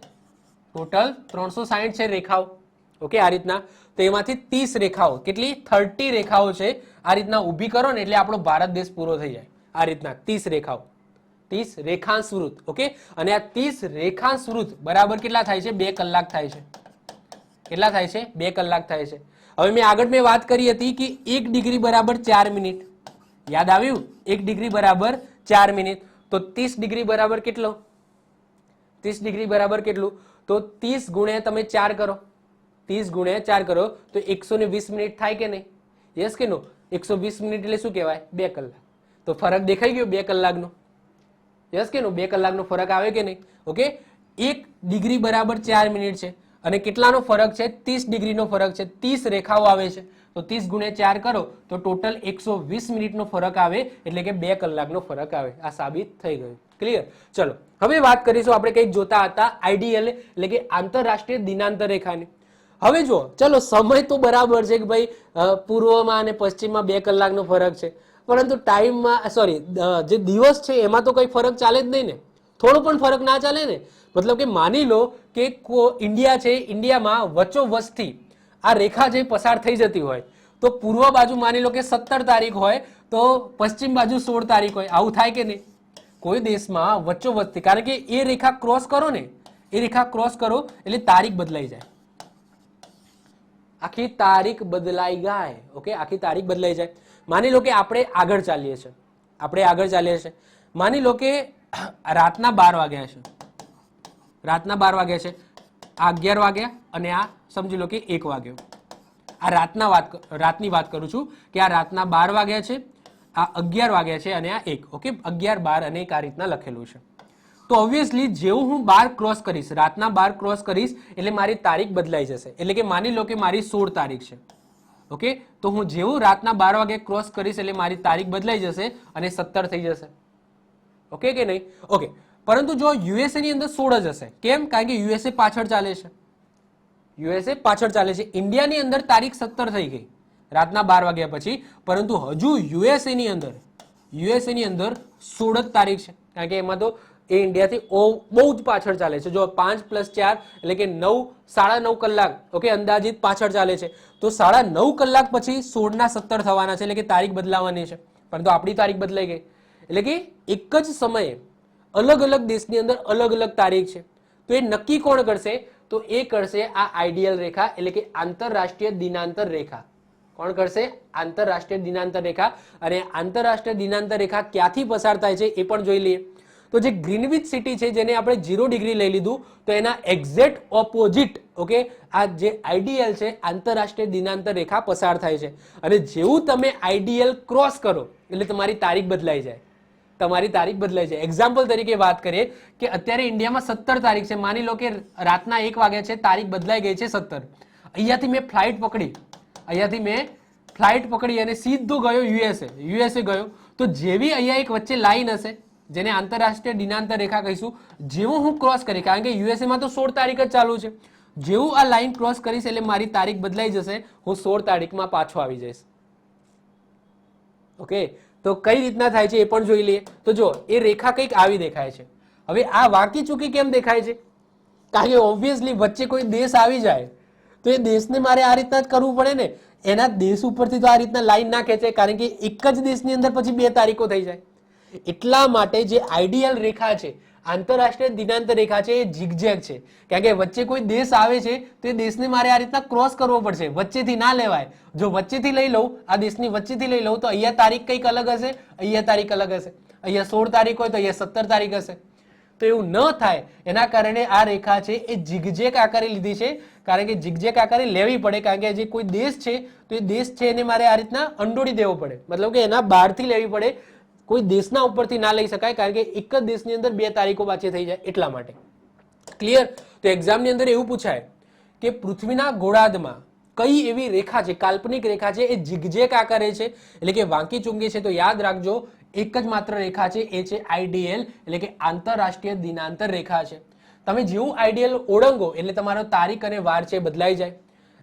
ટોટલ 360 છે રેખાઓ. ઓકે આ રીતના. તો એમાંથી 30 રેખાઓ, કેટલી? 30 રેખાઓ છે આ રીતના ઊભી કરો ને એટલે આપણો ભારત દેશ પૂરો થઈ જાય. આ રીતના 30 રેખાઓ, 30 રેખાંશ વૃત્ત. ઓકે, અને આ 30 રેખાંશ વૃત્ત બરાબર કેટલા થાય છે? 2 કલાક થાય છે. કેટલા થાય છે? 2 કલાક થાય છે. હવે મેં આગળ વાત કરી હતી કે 1 ડિગ્રી બરાબર 4 મિનિટ. યાદ આવ્યું? 1 ડિગ્રી બરાબર 4 મિનિટ. તો 30 ડિગ્રી બરાબર કેટલો? 30 ડિગ્રી બરાબર કેટલું? તો 30 ગુણ્યા તમે 4 કરો, 30 ગુણ્યા 4 કરો તો 120 મિનિટ થાય કે નહીં? યસ કે નો? 120 મિનિટ એટલે શું કહેવાય? 2 કલાક. તો ફરક દેખાઈ ગયો 2 કલાકનો? યસ કે નો? 2 કલાકનો ફરક આવે કે નહીં? ઓકે, 1 ડિગ્રી બરાબર 4 મિનિટ છે, અને કેટલાનો ફરક છે? 30 ડિગ્રીનો ફરક છે. 30 રેખાઓ આવે છે તો 30 ગુણ્યા 4 કરો તો ટોટલ 120 મિનિટનો ફરક આવે, એટલે કે 2 કલાકનો ફરક આવે. આ સાબિત થઈ ગયું. ક્લિયર? ચલો, હવે વાત કરીશું આપણે કંઈક જોતા હતા આઈડીએલ એટલે કે આંતરરાષ્ટ્રીય દિનાંતર રેખાની. હવે જો ચલો સમય તો બરાબર છે કે ભાઈ પૂર્વમાં અને પશ્ચિમમાં 2 કલાકનો ફરક છે, પરંતુ ટાઈમમાં સોરી જે દિવસ છે એમાં તો કઈ ફરક ચાલે જ નહીં ને, થોડો પણ ફરક ના ચાલે ને. મતલબ કે માની લો કે ઇન્ડિયા છે, ઇન્ડિયામાં વચ્ચોવચથી આ રેખા જે પસાર થઈ જતી હોય તો પૂર્વ બાજુ માની લો કે 17 તારીખ હોય તો પશ્ચિમ બાજુ 16 તારીખ હોય. આવું થાય કે નહીં? કોઈ દેશમાં વચ્ચોવચથી, કારણ કે એ રેખા ક્રોસ કરો ને, એ રેખા ક્રોસ કરો એટલે તારીખ બદલાઈ જાય, આખી તારીખ બદલાઈ જાય. ઓકે, આખી તારીખ બદલાઈ જાય. માની લો કે આપણે આગળ ચાલીએ છીએ, માની લો કે રાતના 12 વાગ્યા છે, રાતના 12 વાગ્યા છે, આ 11 વાગ્યા અને આ સમજી લો કે 1 વાગ્યો. આ રાતની વાત કરું છું કે આ રાતના 12 વાગ્યા છે, આ 11 વાગ્યા છે અને આ 1. ઓકે, 11, 12 અને 1 આ રીતના લખેલું છે. તો ઓબ્વિયસલી જેવું હું 12 ક્રોસ કરીશ, રાતના 12 ક્રોસ કરીશ એટલે મારી તારીખ બદલાઈ જશે. એટલે કે માની લો કે મારી 16 તારીખ છે. ઓકે, તો હું જેવું રાતના 12 વાગે ક્રોસ કરીશ એટલે મારી તારીખ બદલાઈ જશે અને 17 થઈ જશે. ઓકે કે નહીં? ઓકે, પરંતુ જો યુએસએ ની અંદર 16 જ હશે. કેમ? કારણ કે યુએસએ પાછળ ચાલે છે, યુએસએ પાછળ ચાલે છે. ઇન્ડિયાની અંદર તારીખ 17 થઈ ગઈ, રાતના 12 વાગ્યા પછી. પરંતુ હજુ યુએસએ ની અંદર 16 જ તારીખ છે, કારણ કે એમાં તો એ ઇન્ડિયાથી બહુ જ પાછળ ચાલે છે. જો 5 + 4 એટલે કે 9 9.5 કલાક ઓકે અંદાજિત પાછળ ચાલે છે. તો 9.5 કલાક પછી 16/17 થવાના છે, એટલે કે તારીખ બદલાવાની છે. પરંતુ આપણી તારીખ બદલાઈ ગઈ, એટલે કે એક જ સમયે અલગ અલગ દેશની અંદર અલગ અલગ તારીખ છે. તો એ નક્કી કોણ કરશે? તો એ કરશે આ આઈડિયલ રેખા, એટલે કે આંતરરાષ્ટ્રીય દિનાંતર રેખા. કોણ કરશે? આંતરરાષ્ટ્રીય દિનાંતર રેખા. અને આંતરરાષ્ટ્રીય દિનાંતર રેખા ક્યાંથી પસાર થાય છે એ પણ જોઈ લઈએ. તો જે ગ્રીનવિચ સિટી છે, જેને આપણે 0 ડિગ્રી લઈ લીધું, તો એના એક્ઝેક્ટ ઓપોઝિટ ઓકે આ જે આઈડીએલ છે આંતરરાષ્ટ્રીય દિનાંતર રેખા પસાર થાય છે. અને જેવું તમે આઈડીએલ ક્રોસ કરો એટલે તમારી તારીખ બદલાઈ જાય. તમારી તારીખ બદલાઈ જાય. એક્ઝામ્પલ તરીકે વાત કરીએ કે અત્યારે ઇન્ડિયામાં 17 તારીખ છે. માની લો કે રાતના 1 વાગ્યા છે, તારીખ બદલાઈ ગઈ છે 17. અહીંયાથી મેં ફ્લાઇટ પકડી અને સીધો ગયો યુએસએ ગયો. તો જેવી અહીંયા એક વચ્ચે લાઈન હશે જેને આંતરરાષ્ટ્રીય દિનાંતર રેખા કહીશું, જેવું હું ક્રોસ કરી, કારણ કે યુએસએમાં તો 16 તારીખ જ ચાલુ છે, જેવું આ લાઈન ક્રોસ કરીશ એટલે મારી તારીખ બદલાઈ જશે. હું 16 તારીખમાં પાછો આવી જઈશ. ઓકે, તો કઈ રીતના થાય છે એ પણ જોઈ લઈએ. તો જો એ રેખા કંઈક આવી દેખાય છે. હવે આ વાંકી ચૂકી કેમ દેખાય છે? કારણ કે ઓબ્વિયસલી વચ્ચે કોઈ દેશ આવી જાય તો એ દેશને મારે આ રીતના જ કરવું પડે ને. એના દેશ ઉપરથી તો આ રીતના લાઈન ના ખેંચે, કારણ કે એક જ દેશની અંદર પછી 2 તારીખો થઈ જાય. એટલા માટે જે આઈડિયલ રેખા છે, આંતરરાષ્ટ્રીય દિનાંતર રેખા છે, એ ઝિગઝેગ છે. કારણ કે વચ્ચે કોઈ દેશ આવે છે તો એ દેશને મારે આ રીતના ક્રોસ કરવો પડશે, વચ્ચેથી ના લેવાય. જો વચ્ચેથી લઈ લઉં, આ દેશની વચ્ચેથી લઈ લઉં, તો અહીંયા તારીખ કંઈક અલગ હશે, અહીંયા તારીખ અલગ હશે. અહીંયા 16 તારીખ હોય તો અહીંયા 17 તારીખ હશે. તો એવું ન થાય એના કારણે આ રેખા છે એ ઝિગઝેગ આકારે લીધી છે. કારણ કે ઝિગઝેગ આકારે લેવી પડે, કારણ કે જે કોઈ દેશ છે તો એ દેશ છે એને મારે આ રીતના અંડોળી દેવો પડે, મતલબ કે એના બહારથી લેવી પડે, કોઈ દેશના ઉપરથી ના લઈ શકાય, કારણ કે એક જ દેશની અંદર 2 તારીખો પાછી થઈ જાય એટલા માટે. ક્લિયર? તો એક્ઝામની અંદર એવું પૂછાય કે પૃથ્વીના ગોળાર્ધમાં કઈ એવી રેખા છે, કાલ્પનિક રેખા છે, એ ઝિગઝેગ આકારે છે, એટલે કે વાંકી ચૂંગી છે. તો યાદ રાખજો, એક જ માત્ર રેખા છે, એ છે આઈડીએલ, એટલે કે આંતરરાષ્ટ્રીય દિનાંતર રેખા છે. તમે જેવું આઈડીએલ ઓળંગો એટલે તમારો તારીખ અને વાર છે બદલાઈ જાય.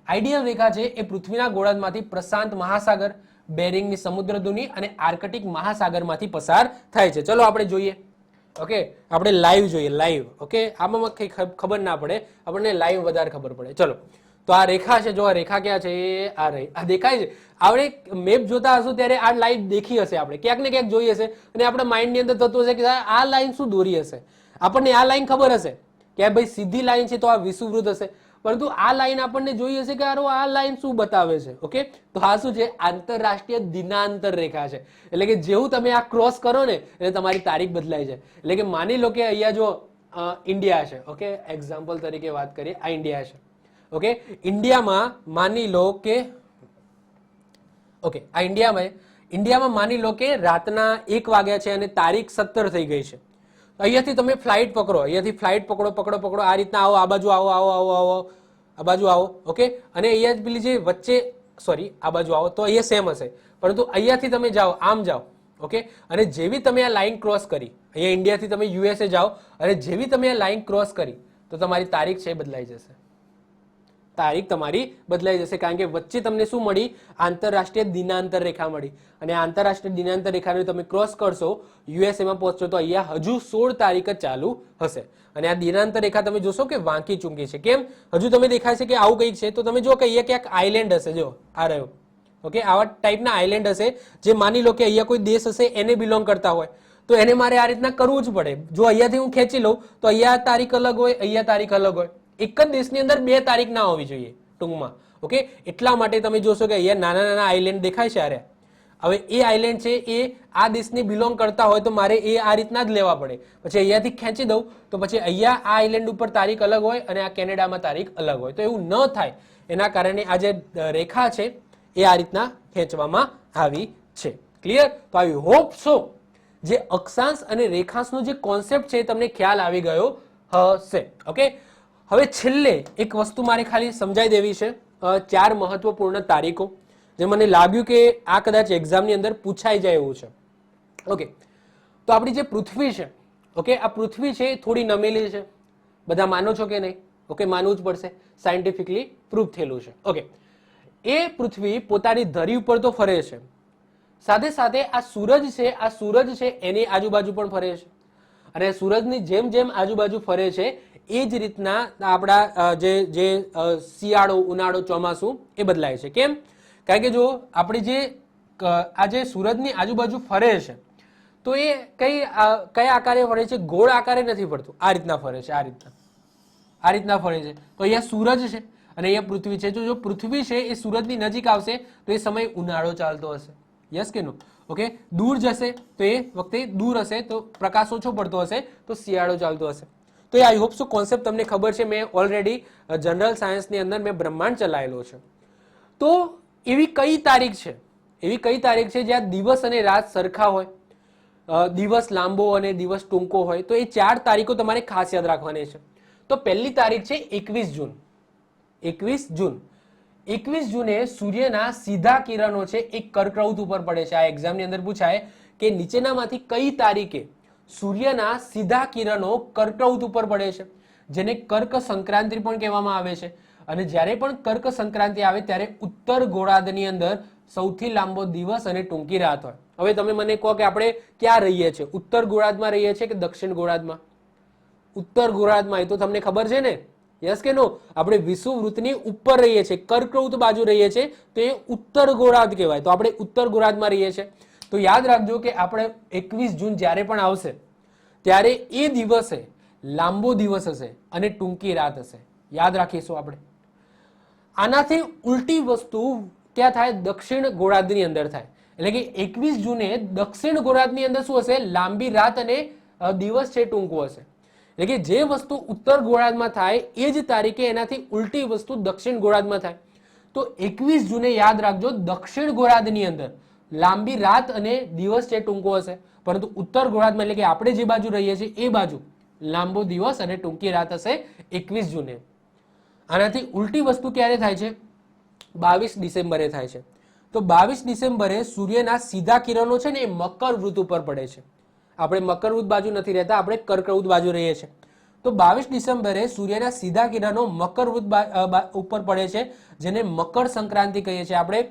આઈડીએલ રેખા છે એ પૃથ્વીના ગોળાર્ધમાંથી પ્રશાંત મહાસાગર, બેરિંગની સમુદ્રધુની અને આર્કટિક મહાસાગરમાંથી પસાર થાય છે. ચલો આપણે જોઈએ. ઓકે, આપણે લાઈવ જોઈએ, લાઈવ. ઓકે, આમાં કઈ ખબર ના પડે, આપણને લાઈવ વધારે ખબર પડે. ચલો, તો આ રેખા છે, જો આ રેખા ક્યાં છે, આ દેખાય છે. આપણે મેપ જોતા હશું ત્યારે આ લાઈન દેખી હશે, આપણે ક્યાંક ને ક્યાંક જોઈ હશે, અને આપણા માઇન્ડની અંદર થતું હશે કે આ લાઈન શું દોરી હશે. આપણને આ લાઈન ખબર હશે કે ભાઈ સીધી લાઈન છે તો આ વિષુવવૃત્ત હશે, પરંતુ આ લાઈન આપણને જોઈ હશે કે આ લાઈન શું બતાવે છે. ઓકે, તો આ શું છે? આંતરરાષ્ટ્રીય દિનાંતર રેખા છે. એટલે કે જેવું તમે આ ક્રોસ કરો ને એટલે તમારી તારીખ બદલાઈ જાય. એટલે કે માની લો કે અહીંયા જો ઇન્ડિયા છે, ઓકે, એક્ઝામ્પલ તરીકે વાત કરીએ, આ ઇન્ડિયા છે. ઓકે, ઇન્ડિયામાં માની લો કે ઓકે આ ઇન્ડિયામાં માની લો કે રાતના 1 વાગ્યા છે અને તારીખ 17 થઈ ગઈ છે. અહીંયાથી તમે ફ્લાઇટ પકડો, પકડો, આ રીતના આવો, આ બાજુ આવો, આ બાજુ આવો. ઓકે, અને અહીંયા પેલી જે વચ્ચે આ બાજુ આવો તો અહીંયા સેમ હશે, પરંતુ અહીંયાથી તમે જાઓ, આમ જાઓ. ઓકે, અને જેવી તમે આ લાઈન ક્રોસ કરી, અહીંયા ઇન્ડિયાથી તમે યુએસએ જાઓ, અને જેવી તમે આ લાઈન ક્રોસ કરી તો તમારી તારીખ છે બદલાઈ જશે. તારીખ તમારી બદલાઈ જશે, કારણ કે વચ્ચે તમને શું મળી? આંતરરાષ્ટ્રીય દિનાંતર રેખા મળી. અને આંતરરાષ્ટ્રીય દિનાંતર રેખાને તમે ક્રોસ કરશો, યુએસએમાં પહોંચશો તો અહીંયા હજુ 16 તારીખ જ ચાલુ હશે. અને આ દિનાંતર રેખા તમે જોશો કે વાંકી ચૂંકી છે. કેમ? હજુ તમે દેખાય છે કે આવું કંઈક છે, તો તમે જો કે અહીંયા ક્યાંક આઈલેન્ડ હશે, જો આ રહ્યો. ઓકે, આવા ટાઈપના આઈલેન્ડ હશે, જે માની લો કે અહીંયા કોઈ દેશ હશે એને બિલોંગ કરતા હોય, તો એને મારે આ રીતના કરવું જ પડે. જો અહીંયાથી હું ખેંચી લઉં તો અહીંયા તારીખ અલગ હોય, અહીંયા તારીખ અલગ હોય. એક જ દેશની અંદર 2 તારીખ ના હોવી જોઈએ ટૂંકમાં. ઓકે, એટલા માટે તમે જોશો કે અહીંયા નાના નાના આઈલેન્ડ દેખાય છે. અરે હવે એ આઈલેન્ડ છે એ આ દેશને બિલોંગ કરતા હોય તો મારે એ આ રીતના જ લેવા પડે. પછી અહીંયાથી ખેંચી દઉં તો પછી અહીંયા આ આઈલેન્ડ ઉપર તારીખ અલગ હોય અને આ કેનેડામાં તારીખ અલગ હોય. તો એવું ન થાય એના કારણે આ જે રેખા છે એ આ રીતના ખેંચવામાં આવી છે. ક્લિયર? તો આવી હોપ સો જે અક્ષાંશ અને રેખાંશનો જે કોન્સેપ્ટ છે તમને ખ્યાલ આવી ગયો હશે. ઓકે, હવે છેલ્લે એક વસ્તુ મારે ખાલી સમજાઈ દેવી છે, 4 મહત્વપૂર્ણ તારીખો જે મને લાગ્યું કે આ કદાચ એક્ઝામની અંદર પૂછાઈ જાય એવું છે. ઓકે, તો આપણી જે પૃથ્વી છે, ઓકે, આ પૃથ્વી છે થોડી નમેલી છે. બધા માનો છો કે નહીં? ઓકે, માનવું જ પડશે, સાયન્ટિફિકલી પ્રૂવ થયેલું છે. ઓકે, એ પૃથ્વી પોતાની ધરી ઉપર તો ફરે છે, સાથે સાથે આ સૂરજ છે એની આજુબાજુ પણ ફરે છે. અને સૂરજની જેમ જેમ આજુબાજુ ફરે છે એ જ રીતના આપણા જે શિયાળો, ઉનાળો, ચોમાસું એ બદલાય છે. કેમ? કારણ કે જો આપણી જે સૂરજની આજુબાજુ ફરે છે તો એ કયા આકારે ફરે છે? ગોળ આકારે નથી ફરતું, આ રીતના ફરે છે, આ રીતના ફરે છે. તો અહીંયા સૂરજ છે અને અહીંયા પૃથ્વી છે. જો પૃથ્વી છે એ સૂરજની નજીક આવશે તો એ સમય ઉનાળો ચાલતો હશે. યસ કે નો? ઓકે. દૂર જશે તો એ વખતે દૂર હશે તો પ્રકાશ ઓછો પડતો હશે તો શિયાળો ચાલતો હશે. તો આઈ હોપ સો કોન્સેપ્ટ તમને ખબર છે. મેં ઓલરેડી જનરલ સાયન્સની અંદર મેં બ્રહ્માંડ ચલાવેલો છે. તો એવી કઈ તારીખ છે જ્યાં દિવસ અને રાત સરખા હોય, દિવસ લાંબો અને દિવસ ટૂંકો હોય? તો એ 4 તારીખો તમારે ખાસ યાદ રાખવાની છે. તો પહેલી તારીખ છે 21 જૂન. 21 જૂને સૂર્યના સીધા કિરણો છે એ કર્કવૃત ઉપર પડે છે. આ એક્ઝામની અંદર પૂછાય કે નીચેનામાંથી કઈ તારીખે સૂર્યના સીધા કિરણો કર્કવૃત ઉપર પડે છે, જેને કર્ક સંક્રાંતિ પણ કહેવામાં આવે છે. અને જ્યારે પણ કર્ક સંક્રાંતિ આવે ત્યારે ઉત્તર ગોળાર્ધની અંદર સૌથી લાંબો દિવસ અને ટૂંકી રાત હોય. હવે તમે મને કહો કે આપણે ક્યાં રહીએ છીએ? ઉત્તર ગોળાર્ધમાં રહીએ છીએ કે દક્ષિણ ગોળાર્ધમાં? ઉત્તર ગોળાર્ધમાં. એ તો તમને ખબર છે ને? યસ કે નો? આપણે વિષુવવૃત્તની ઉપર રહીએ છીએ, કર્કવૃત બાજુ રહીએ છીએ તો એ ઉત્તર ગોળાર્ધ કહેવાય. તો આપણે ઉત્તર ગોળાર્ધમાં રહીએ છીએ. તો યાદ રાખજો કે આપણે 21 જૂન જ્યારે પણ આવશે ત્યારે એ દિવસે લાંબો દિવસ હશે અને ટૂંકી રાત હશે. યાદ રાખીશું આપણે. આનાથી ઉલટી વસ્તુ ક્યાં થાય? દક્ષિણ ગોળાર્ધની અંદર થાય. એટલે કે 21 જૂને દક્ષિણ ગોળાર્ધની અંદર શું હશે? લાંબી રાત અને દિવસ છે ટૂંકો હશે. એટલે કે જે વસ્તુ ઉત્તર ગોળાર્ધમાં થાય એ જ તારીખે એનાથી ઉલટી વસ્તુ દક્ષિણ ગોળાર્ધમાં થાય. તો 21 જૂને યાદ રાખજો દક્ષિણ ગોળાર્ધની અંદર લાંબી રાત અને દિવસ છે ટૂંકો હશે, પરંતુ ઉત્તર ગોળાર્ધમાં એટલે કે આપણે જે બાજુ રહીએ છીએ એ બાજુ લાંબો દિવસ અને ટૂંકી રાત હશે 21 જૂને. આનાથી ઉલટી વસ્તુ ક્યારે થાય છે? 22 ડિસેમ્બરે થાય છે. તો 22 ડિસેમ્બરે સૂર્યના સીધા કિરણો છે ને એ મકરવૃત્ત ઉપર પડે છે. આપણે મકરવૃત્ત બાજુ નથી રહેતા, આપણે કર્કવૃત્ત બાજુ રહીએ છીએ. તો 22 ડિસેમ્બરે સૂર્યના સીધા કિરણો મકરવૃત્ત ઉપર પડે છે, જેને મકર સંક્રાંતિ કહીએ છીએ. આપણે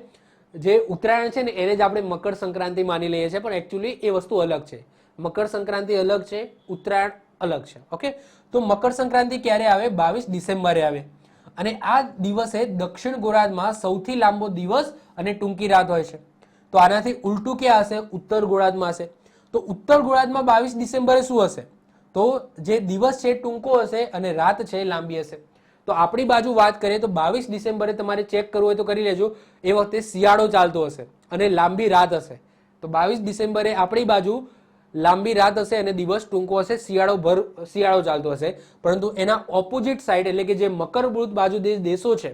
જે ઉત્તરાયણ છે ને એને જ આપણે મકર સંક્રાંતિ માની લઈએ છીએ, પણ એકચ્યુઅલી એ વસ્તુ અલગ છે. મકર સંક્રાંતિ અલગ છે, ઉત્તરાયણ અલગ છે. ઓકે. તો મકર સંક્રાંતિ ક્યારે આવે? 22 ડિસેમ્બરે આવે. અને આ દિવસે દક્ષિણ ગોળાર્ધમાં સૌથી લાંબો દિવસ અને ટૂંકી રાત હોય છે. તો આનાથી ઉલટું ક્યાં હશે? ઉત્તર ગોળાર્ધમાં હશે. તો ઉત્તર ગોળાર્ધમાં 22 ડિસેમ્બરે શું હશે? તો જે દિવસ છે ટૂંકો હશે અને રાત છે લાંબી હશે. તો આપણી બાજુ વાત કરીએ તો 22 ડિસેમ્બરે તમારે ચેક કરવું હોય તો કરી લેજો. એ વખતે શિયાળો ચાલતો હશે અને લાંબી રાત હશે. તો 22 ડિસેમ્બરે આપણી બાજુ લાંબી રાત હશે અને દિવસ ટૂંકો હશે, શિયાળો ચાલતો હશે. પરંતુ એના ઓપોઝિટ સાઈડ એટલે કે જે મકરવૃત્ત બાજુ દેશો છે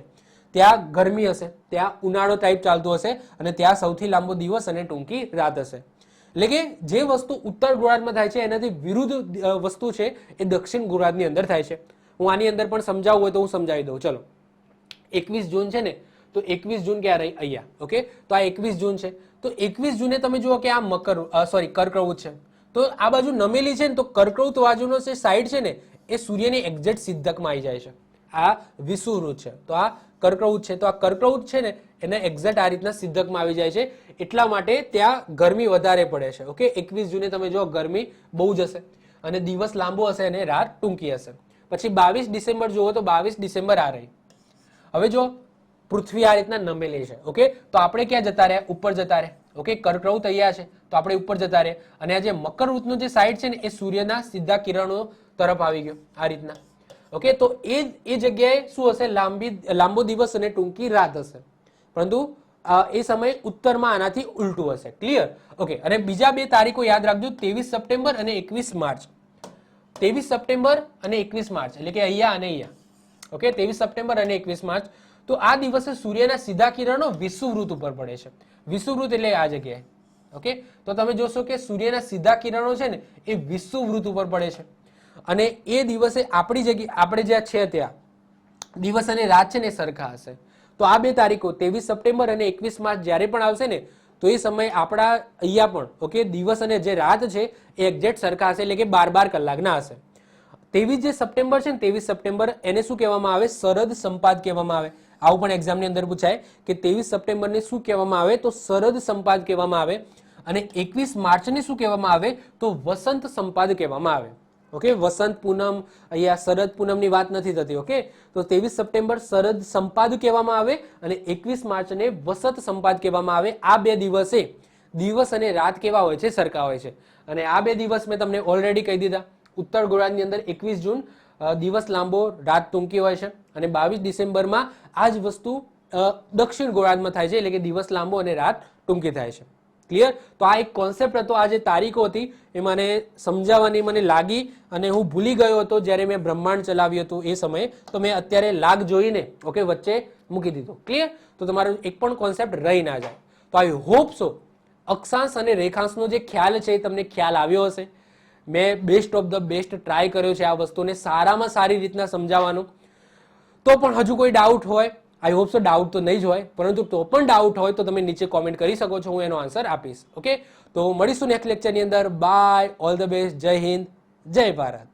ત્યાં ગરમી હશે, ત્યાં ઉનાળો ટાઈપ ચાલતો હશે અને ત્યાં સૌથી લાંબો દિવસ અને ટૂંકી રાત હશે. એટલે કે જે વસ્તુ ઉત્તર ગોળાર્ધમાં થાય છે એનાથી વિરુદ્ધ વસ્તુ છે એ દક્ષિણ ગોળાર્ધની અંદર થાય છે. હું આની અંદર પણ સમજાવવું હોય તો હું સમજાવી દઉં. ચલો, 21 જૂન છે ને, તો 21 જૂન ક્યાં રહી? અહીંયા. ઓકે. તો આ 21 જૂન છે. તો 21 જૂને તમે જુઓ કે આ કર્કવૃત્ત છે. તો આ બાજુ નમેલી છે ને, તો કર્કવૃત્ત બાજુનો જે સાઈડ છે ને એ સૂર્યની એક્ઝેક્ટ સિદ્ધકમાં આવી જાય છે. આ વિષુવવૃત્ત છે તો આ કર્કવૃત્ત છે. તો આ કર્કવૃત્ત છે ને એને એક્ઝેક્ટ આ રીતના સિદ્ધકમાં આવી જાય છે. એટલા માટે ત્યાં ગરમી વધારે પડે છે. ઓકે. 21 જૂને તમે જો ગરમી બહુ જ હશે અને દિવસ લાંબો હશે અને રાત ટૂંકી હશે. પછી 22 ડિસેમ્બર જુઓ તો 22 ડિસેમ્બર આ રહી. હવે જો પૃથ્વી આ રીતના નમેલી છે. ઓકે. તો આપણે ક્યાં જતા રહ્યા? ઉપર જતા રહ્યા. ઓકે. કર્કવૃત્ત અહીંયા છે તો આપણે ઉપર જતા રહ્યા. અને આ જે મકરવૃત્તનો જે સાઈડ છે ને એ સૂર્યના સીધા કિરણો તરફ આવી ગયો આ રીતના. ઓકે. તો એ જગ્યાએ શું હશે? લાંબો દિવસ અને ટૂંકી રાત હશે. પરંતુ એ સમયે ઉત્તરમાં આનાથી ઉલટું હશે. ક્લિયર? ઓકે. અને બીજા બે તારીખો યાદ રાખજો, 23 સપ્ટેમ્બર અને 21 માર્ચ. 23 સપ્ટેમ્બર અને 21 માર્ચ એટલે કે અહીંયા અને અહીંયા. ઓકે. 23 સપ્ટેમ્બર અને 21 માર્ચ. તો આ દિવસે સૂર્યના સીધા કિરણો વિષુવવૃત્ત ઉપર પડે છે. વિષુવવૃત્ત એટલે આ જગ્યાએ. ઓકે. તો તમે જોશો કે સૂર્યના સીધા કિરણો છે ને એ વિષુવવૃત્ત ઉપર પડે છે અને એ દિવસે આપણી જગ્યાએ આપણે જ્યાં છે ત્યાં દિવસ અને રાત છે ને સરખા હશે. તો આ બે તારીખો 23 સપ્ટેમ્બર અને 21 માર્ચ જ્યારે પણ આવશે ને તો એ સમયે આપણા અહીંયા પણ ઓકે દિવસ અને જે રાત છે એ એક્ઝેક્ટ સરખા હશે, એટલે કે 12 કલાકના હશે. 23 જે સપ્ટેમ્બર છે ને 23 સપ્ટેમ્બર એને શું કહેવામાં આવે? શરદ સંપાત કહેવામાં આવે. આવું પણ એક્ઝામની અંદર પૂછાય કે 23 સપ્ટેમ્બરને શું કહેવામાં આવે? તો શરદ સંપાત કહેવામાં આવે. અને 21 માર્ચને શું કહેવામાં આવે? તો વસંત સંપાત કહેવામાં આવે. ઓકે, વસંત પૂનમ, અહીંયા શરદ પૂનમની વાત નથી થતી. ઓકે, તો 23 સપ્ટેમ્બર શરદ સંપાદ કહેવામાં આવે અને 21 માર્ચને વસંત સંપાદ કહેવામાં આવે. આ બે દિવસે દિવસ અને રાત કેવા હોય છે? સરખા હોય છે. અને આ બે દિવસ મેં તમને ઓલરેડી કહી દીધા. ઉત્તર ગોળાર્ધની અંદર 21 જૂન દિવસ લાંબો, રાત ટૂંકી હોય છે. અને 22 ડિસેમ્બરમાં આ જ વસ્તુ દક્ષિણ ગોળાર્ધમાં થાય છે, એટલે કે દિવસ લાંબો અને રાત ટૂંકી થાય છે. ક્લિયર? તો આ એક કોન્સેપ્ટ હતો. આ જે તારીખો હતી એ મને સમજાવવાની મને લાગી અને હું ભૂલી ગયો હતો જ્યારે મેં બ્રહ્માંડ ચલાવ્યું હતું એ સમયે. તો મેં અત્યારે લાગ જોઈને ઓકે વચ્ચે મૂકી દીધો. ક્લિયર? તો તમારો એક પણ કોન્સેપ્ટ રહી ના જાય. તો આઈ હોપ સો અક્ષાંશ અને રેખાંશનો જે ખ્યાલ છે એ તમને ખ્યાલ આવ્યો હશે. મેં best of the best try કર્યો છે આ વસ્તુને સારામાં સારી રીતના સમજાવવાનું. તો પણ હજુ કોઈ ડાઉટ હોય, આઈ હોપ સો ડાઉટ તો નહીં જ હોય, પરંતુ તો પણ ડાઉટ હોય તો તમે નીચે કોમેન્ટ કરી શકો છો, હું એનો આન્સર આપીશ. ઓકે, તો મળીશું નેક્સ્ટ લેક્ચરની અંદર. બાય, ઓલ ધ બેસ્ટ, જય હિન્દ, જય ભારત.